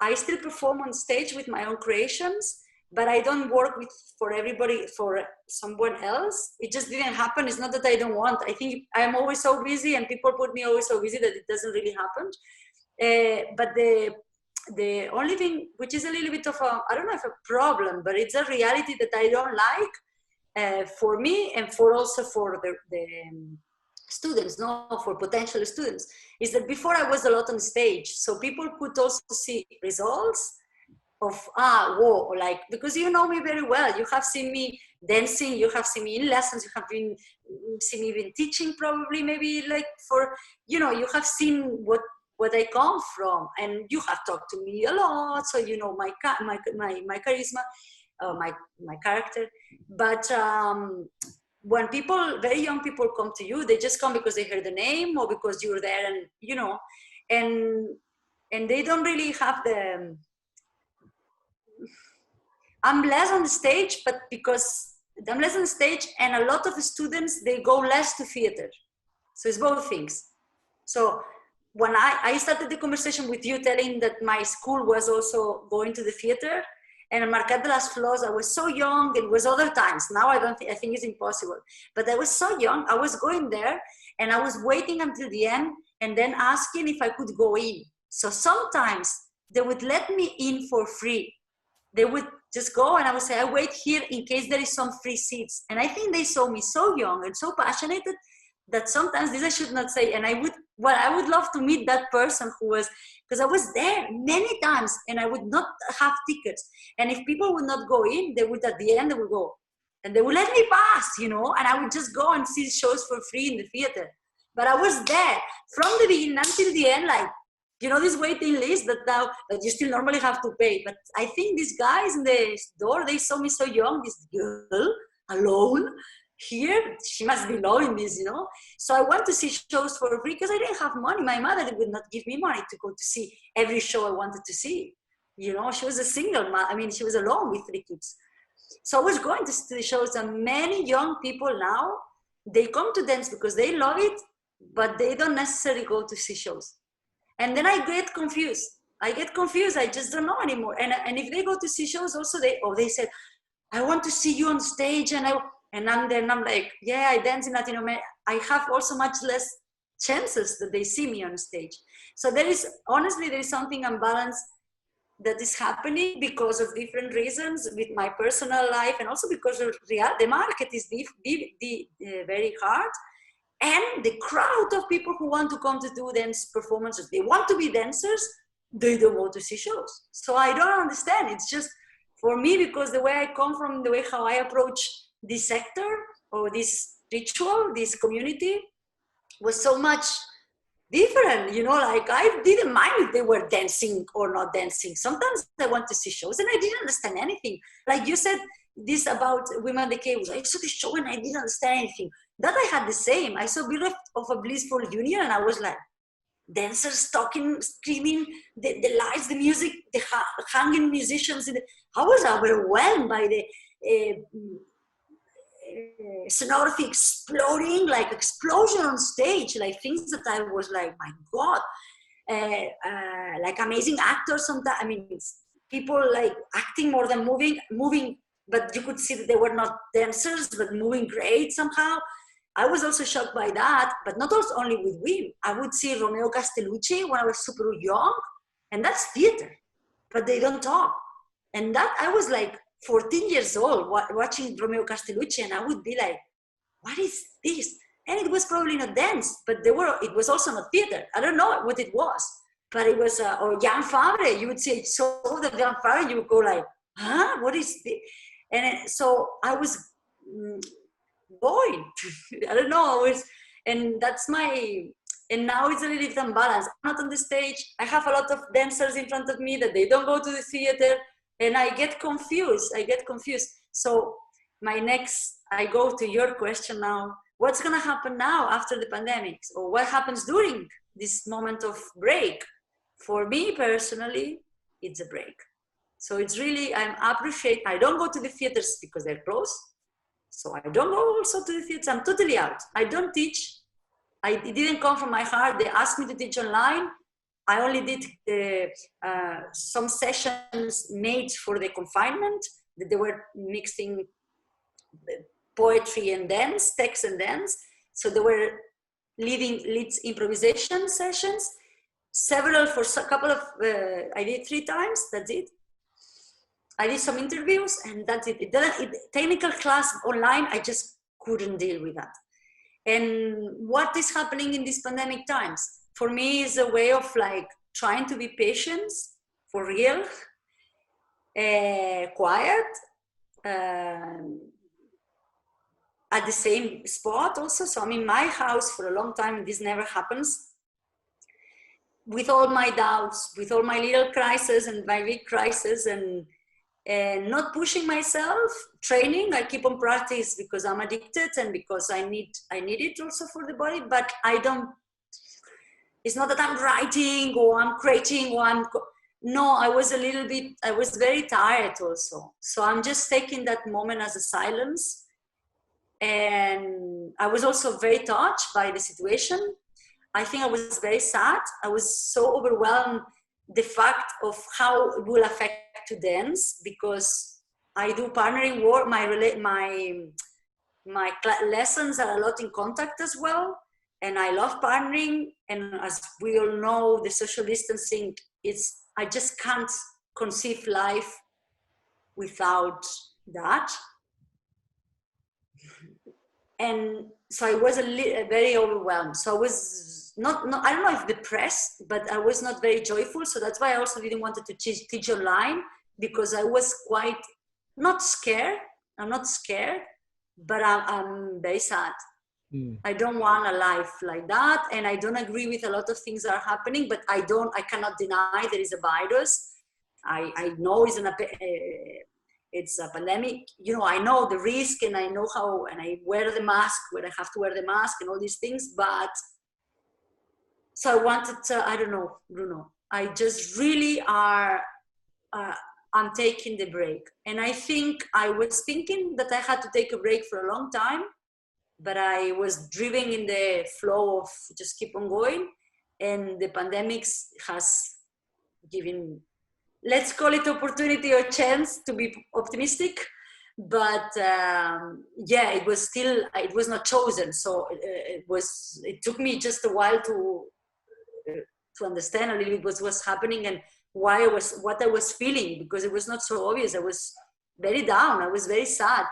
I still perform on stage with my own creations, but I don't work with for everybody, for someone else. It just didn't happen. It's not that I don't want. I think I'm always so busy, and people put me always so busy that it doesn't really happen. But the only thing, which is a little bit of a, I don't know if a problem, but it's a reality that I don't like, for me and for also for the students, no, for potential students, is that before I was a lot on stage, so people could also see results of, whoa, like, because you know me very well, you have seen me dancing, you have seen me in lessons, you have seen me even teaching, probably, maybe, like, for, you know, you have seen what I come from, and you have talked to me a lot, so you know my charisma, my character. But when people, very young people, come to you, they just come because they heard the name or because you're there, and you know, and they don't really have the, I'm less on the stage, but because I'm less on the stage, and a lot of the students, they go less to theater. So it's both things. So when I started the conversation with you telling that my school was also going to the theater, and in Marquette de las Flores, I was so young, and it was other times. Now I think it's impossible. But I was so young, I was going there, and I was waiting until the end, and then asking if I could go in. So sometimes they would let me in for free. They would just go, and I would say, I wait here in case there is some free seats. And I think they saw me so young and so passionate that sometimes, this I should not say, and I would love to meet that person who was, because I was there many times, and I would not have tickets. And if people would not go in, they would, at the end, they would go, and they would let me pass, you know, and I would just go and see shows for free in the theater. But I was there from the beginning until the end, like, you know, this waiting list that now that you still normally have to pay. But I think these guys in the door, they saw me so young, this girl alone here, she must be loving this, you know. So I went to see shows for free because I didn't have money. My mother would not give me money to go to see every show I wanted to see. You know, she was a single mom. I mean, she was alone with 3 kids. So I was going to the shows, and many young people now, they come to dance because they love it, but they don't necessarily go to see shows. And then I get confused. I just don't know anymore. And if they go to see shows also, they said, I want to see you on stage, and I'm like, yeah, I dance in Latin America. I have also much less chances that they see me on stage. So there is something unbalanced that is happening because of different reasons with my personal life, and also because of the market is very hard. And the crowd of people who want to come to do dance performances, they want to be dancers, they don't want to see shows. So I don't understand. It's just, for me, because the way I come from, the way how I approach this sector or this ritual, this community, was so much different, you know, like I didn't mind if they were dancing or not dancing. Sometimes I want to see shows and I didn't understand anything. Like you said this about Women in the Caves. I saw the show and I didn't understand anything. That I had the same. I saw Bereft of a Blissful Union and I was like, dancers talking, screaming, the lights, the music, the hanging musicians. I was overwhelmed by the sonography exploding, like explosion on stage, like things that I was like, my God, like amazing actors sometimes. I mean, people like acting more than moving, but you could see that they were not dancers, but moving great somehow. I was also shocked by that, but not also only with women. I would see Romeo Castellucci when I was super young, and that's theater, but they don't talk. And that I was like 14 years old watching Romeo Castellucci, and I would be like, what is this? And it was probably not dance, but it was also not theater. I don't know what it was. but it was, or Jan Favre, you would say, so the Jan Favre, you would go like, huh, what is this? And so I was going, I don't know, and that's and now it's a little bit unbalanced. I'm not on the stage. I have a lot of dancers in front of me that they don't go to the theater, and I get confused. So I go to your question now. What's gonna happen now after the pandemic? Or what happens during this moment of break? For me personally, it's a break. So it's really, I don't go to the theaters because they're closed. So I don't go also to the theaters. I'm totally out. I don't teach. It didn't come from my heart. They asked me to teach online. I only did some sessions made for the confinement. That they were mixing poetry and dance, text and dance. So they were lead improvisation sessions. Several for a couple of, I did 3 times, that's it. I did some interviews and that's it. Technical class online, I just couldn't deal with that. And what is happening in these pandemic times? For me is a way of like trying to be patient, for real, quiet, at the same spot also. So I'm in my house for a long time and this never happens. With all my doubts, with all my little crises and my big crisis, and not pushing myself, training. I keep on practice because I'm addicted and because I need it also for the body, but it's not that I'm writing or I'm creating or no, I was very tired also. So I'm just taking that moment as a silence. And I was also very touched by the situation. I think I was very sad. I was so overwhelmed the fact of how it will affect to dance, because I do partnering work. My lessons are a lot in contact as well, and I love partnering. And as we all know, the social distancing, I just can't conceive life without that. And so I was very overwhelmed. So I was not, I don't know if depressed, but I was not very joyful. So that's why I also didn't want to teach online, because I was quite not scared. I'm not scared, but I'm very sad. I don't want a life like that. And I don't agree with a lot of things that are happening, but I cannot deny there is a virus. I know it's a pandemic, you know, I know the risk and I know how, and I wear the mask when I have to wear the mask and all these things, but so I wanted to, I don't know, Bruno, I just really I'm taking the break. And I think I was thinking that I had to take a break for a long time, but I was driven in the flow of just keep on going. And the pandemic has given, let's call it opportunity or chance to be optimistic, but yeah, it was not chosen. So it took me just a while to understand a little bit what was happening and what I was feeling, because it was not so obvious. I was very down. I was very sad.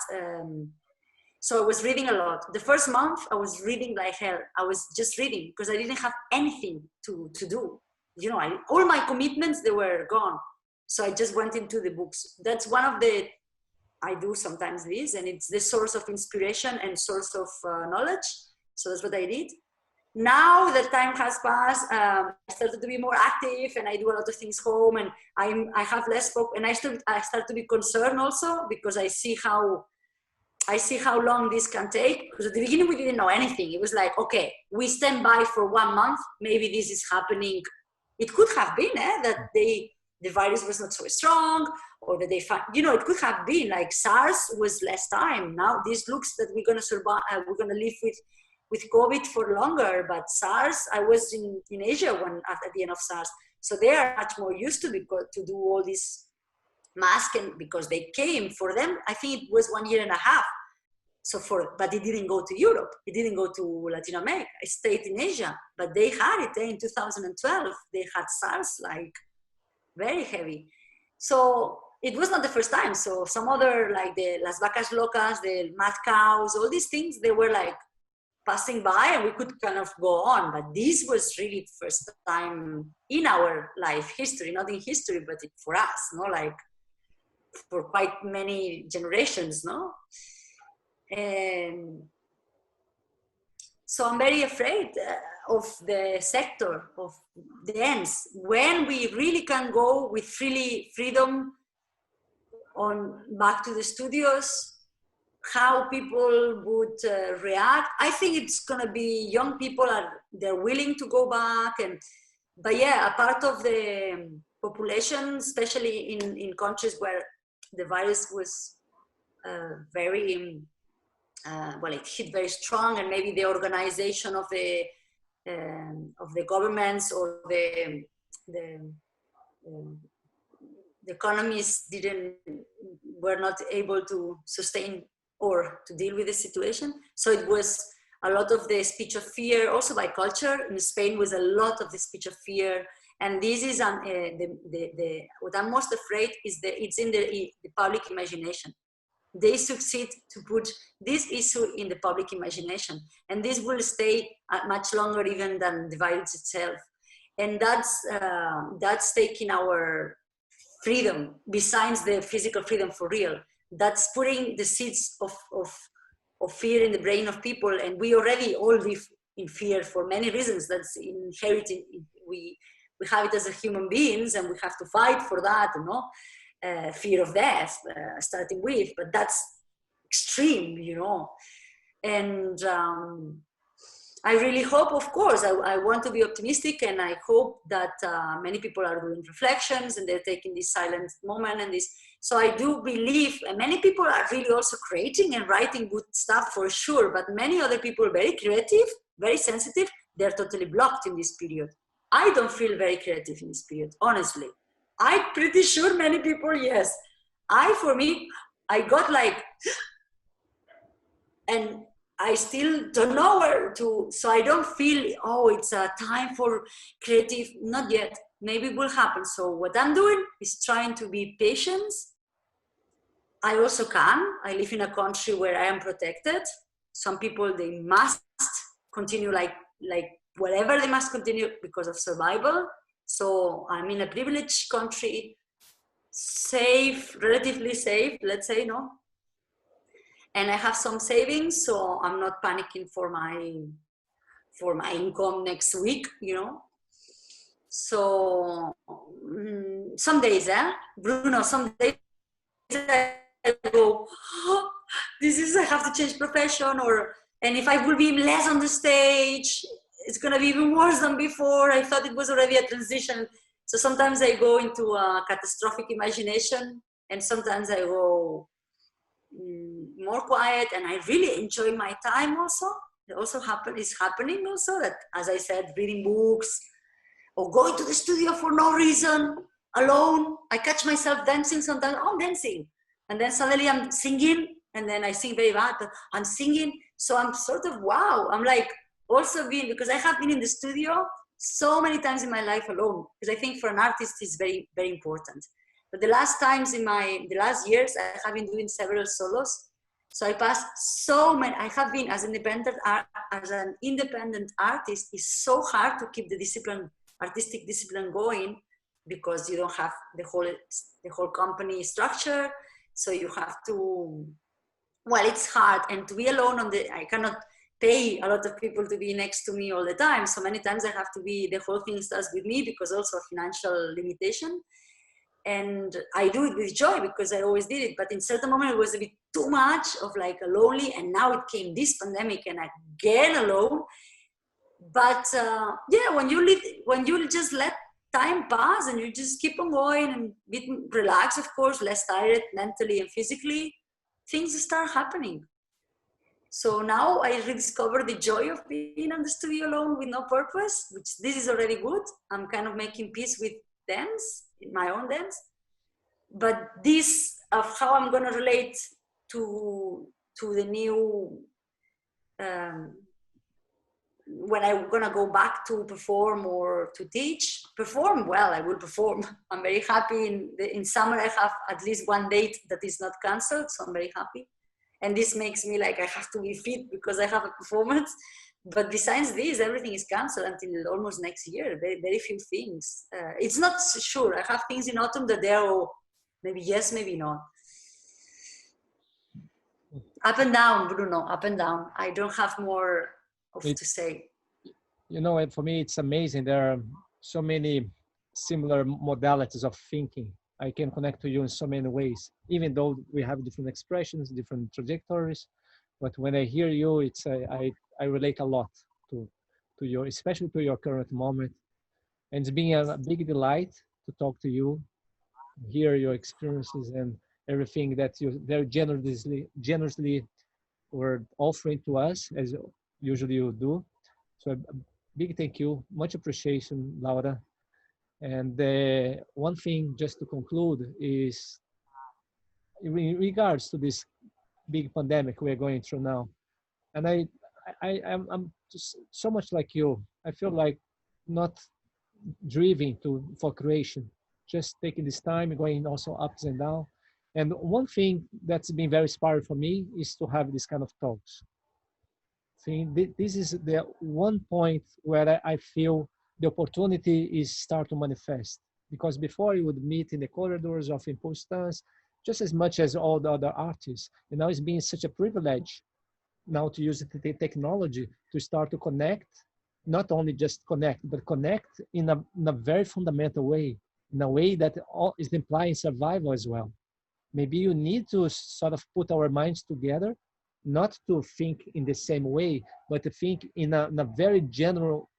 So I was reading a lot. The first month I was reading like hell. I was just reading because I didn't have anything to do. You know, all my commitments, they were gone. So I just went into the books. That's one of I do sometimes this, and it's the source of inspiration and source of knowledge. So that's what I did. Now that time has passed, I started to be more active and I do a lot of things home, and I have less focus, and I start to be concerned also, because I see how long this can take. Because at the beginning we didn't know anything. It was like, okay, we stand by for 1 month. Maybe this is happening. It could have been that the virus was not so strong, or that they find, you know, it could have been like SARS was less time. Now this looks that we're going to survive. We're going to live with COVID for longer. But SARS, I was in Asia at the end of SARS. So they are much more used to do all this mask, and because they came for them, I think it was 1.5 years. So but it didn't go to Europe. It didn't go to Latin America. It stayed in Asia, but they had it in 2012. They had SARS like very heavy. So it was not the first time. So some other, like the Las Vacas Locas, the mad cows, all these things, they were like passing by and we could kind of go on. But this was really the first time in our life history, not in history, but for us, no, like for quite many generations, no? And so I'm very afraid of the sector of dance, when we really can go with freedom on back to the studios, how people would react. I think it's gonna be young people they're willing to go back, but yeah, a part of the population, especially in countries where the virus was very well, it hit very strong, and maybe the organization of the governments or the economies were not able to sustain or to deal with the situation. So it was a lot of the speech of fear, also by culture. In Spain was a lot of the speech of fear. And this is what I'm most afraid is that it's in the public imagination. They succeed to put this issue in the public imagination, and this will stay much longer even than the virus itself. And that's taking our freedom, besides the physical freedom for real. That's putting the seeds of fear in the brain of people, and we already all live in fear for many reasons. That's inherited. We have it as a human beings, and we have to fight for that, you know. Fear of death, starting with, but that's extreme, you know. And I really hope, of course, I want to be optimistic, and I hope that many people are doing reflections and they're taking this silent moment and this. So I do believe, and many people are really also creating and writing good stuff for sure, but many other people, very creative, very sensitive, they're totally blocked in this period. I don't feel very creative in this period, honestly. I'm pretty sure many people, yes. For me, I got like, and I still don't know where to, so I don't feel, oh, it's a time for creative, not yet. Maybe it will happen. So what I'm doing is trying to be patient. I also I live in a country where I am protected. Some people, they must continue like whatever they must continue because of survival. So I'm in a privileged country, safe, relatively safe, let's say, no? And I have some savings, so I'm not panicking for my income next week, you know? So some days, Bruno, some days I go, oh, I have to change profession, and if I will be less on the stage, it's gonna be even worse than before. I thought it was already a transition. So sometimes I go into a catastrophic imagination, and sometimes I go more quiet, and I really enjoy my time also. It also is happening also that, as I said, reading books or going to the studio for no reason, alone. I catch myself dancing sometimes, oh, I'm dancing. And then suddenly I'm singing, and then I sing very bad, but I'm singing. So I'm sort of, wow, I'm like, also being, because I have been in the studio so many times in my life alone, because I think for an artist it's very, very important. But the last times the last years, I have been doing several solos. So I passed so many, I have been as an independent artist, it's so hard to keep the artistic discipline going, because you don't have the whole company structure. So you have to, well, it's hard, and to be alone I cannot pay a lot of people to be next to me all the time. So many times I have to be, the whole thing starts with me because also financial limitation. And I do it with joy because I always did it. But in certain moment it was a bit too much of like a lonely, and now it came this pandemic and again alone. But yeah, when you just let time pass and you just keep on going and relax, of course, less tired mentally and physically, things start happening. So now I rediscover the joy of being in the studio alone with no purpose, which this is already good. I'm kind of making peace with dance, my own dance. But this of how I'm going to relate to the new, when I'm going to go back to perform or to teach, perform, well, I will perform. I'm very happy. In summer, I have at least one date that is not canceled, so I'm very happy. and this makes me like I have to be fit because I have a performance. But besides this, everything is cancelled until almost next year. Very, very few things. It's not sure. I have things in autumn that they're maybe yes, maybe not. Up and down, Bruno, up and down. I don't have more to say. You know, for me, it's amazing. There are so many similar modalities of thinking. I can connect to you in so many ways, even though we have different expressions, different trajectories. But when I hear you, it's I relate a lot to your, especially to your current moment. And it's been a big delight to talk to you, hear your experiences and everything that you very generously were offering to us, as usually you do. So a big thank you, much appreciation, Laura. And one thing just to conclude is in regards to this big pandemic we're going through now. And I'm just so much like you. I feel like not driven for creation, just taking this time, going also ups and downs. And one thing that's been very inspiring for me is to have this kind of talks. This is the one point where I feel the opportunity is start to manifest. Because before you would meet in the corridors of Impulse Dance, just as much as all the other artists. And now it's been such a privilege now to use the technology to start to connect, not only just connect, but connect in a very fundamental way, in a way that is implying survival as well. Maybe you need to sort of put our minds together, not to think in the same way, but to think in a very general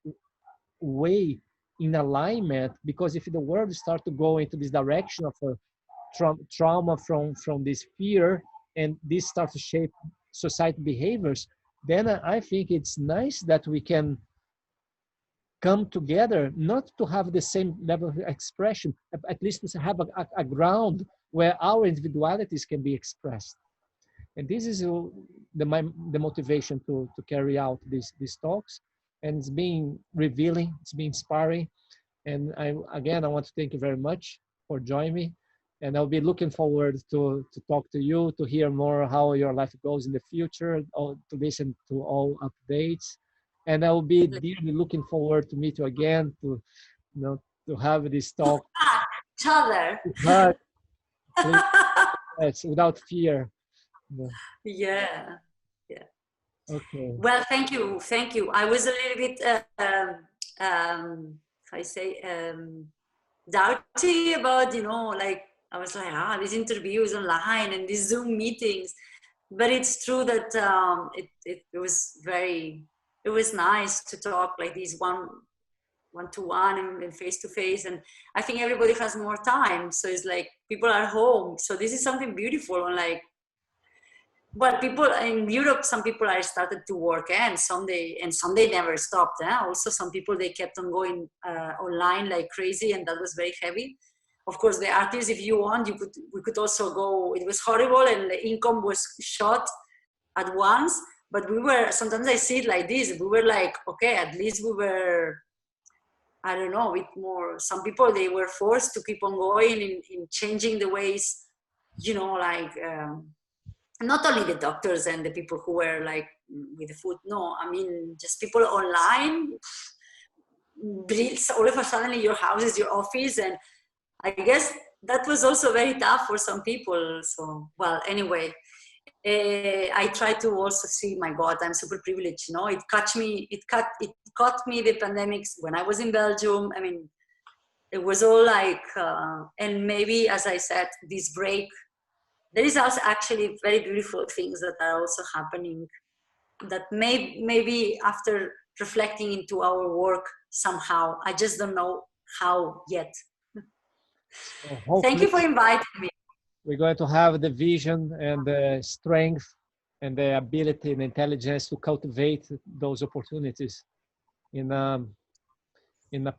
way, in alignment, because if the world start to go into this direction of a trauma from this fear, and this starts to shape society behaviors, then I think it's nice that we can come together, not to have the same level of expression, at least to have a ground where our individualities can be expressed. And this is the motivation to carry out these talks. And it's been revealing, it's been inspiring. And I want to thank you very much for joining me. And I'll be looking forward to talk to you, to hear more how your life goes in the future, or to listen to all updates. And I'll be dearly looking forward to meet you again, to to have this talk. Each other. Yes, without fear. Yeah. Okay. Well, thank you. I was a little bit, doubty about, like, I was like, these interviews online and these Zoom meetings. But it's true that it was nice to talk like these one-to-one and face-to-face. And I think everybody has more time. So it's like people are home. So this is something beautiful. And like, well, people in Europe, some people are started to work and some they never stopped. Also, some people, they kept on going online like crazy, and that was very heavy. Of course, the artists, if you want, we could also go. It was horrible, and the income was shot at once. But we were, sometimes I see it like this. We were like, okay, at least we were, I don't know, with more. Some people, they were forced to keep on going in changing the ways, like. Not only the doctors and the people who were like with the food, no, I mean, just people online, all of a sudden your house is your office. And I guess that was also very tough for some people. So, well, anyway, I try to also see, my God, I'm super privileged, it caught me, the pandemics when I was in Belgium. I mean, it was all like, and maybe, as I said, this break, there is also actually very beautiful things that are also happening that maybe after reflecting into our work somehow, I just don't know how yet. So thank you for inviting me. We're going to have the vision and the strength and the ability and intelligence to cultivate those opportunities in a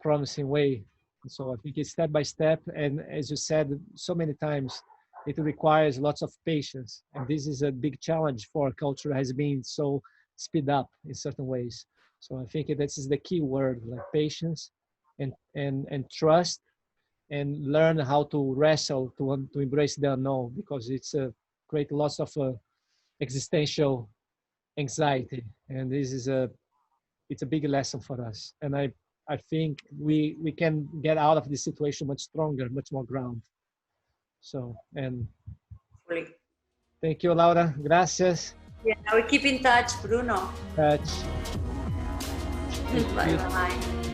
promising way. So I think it's step by step. And as you said so many times, it requires lots of patience. And this is a big challenge for our culture, has been so speed up in certain ways. So I think this is the key word, like patience and trust, and learn how to wrestle, to embrace the unknown, because it's a great loss of existential anxiety, and this is it's a big lesson for us. And I think we can get out of this situation much stronger, much more grounded. So, and thank you, Laura. Gracias. Yeah, we keep in touch, Bruno. Touch. Bye bye.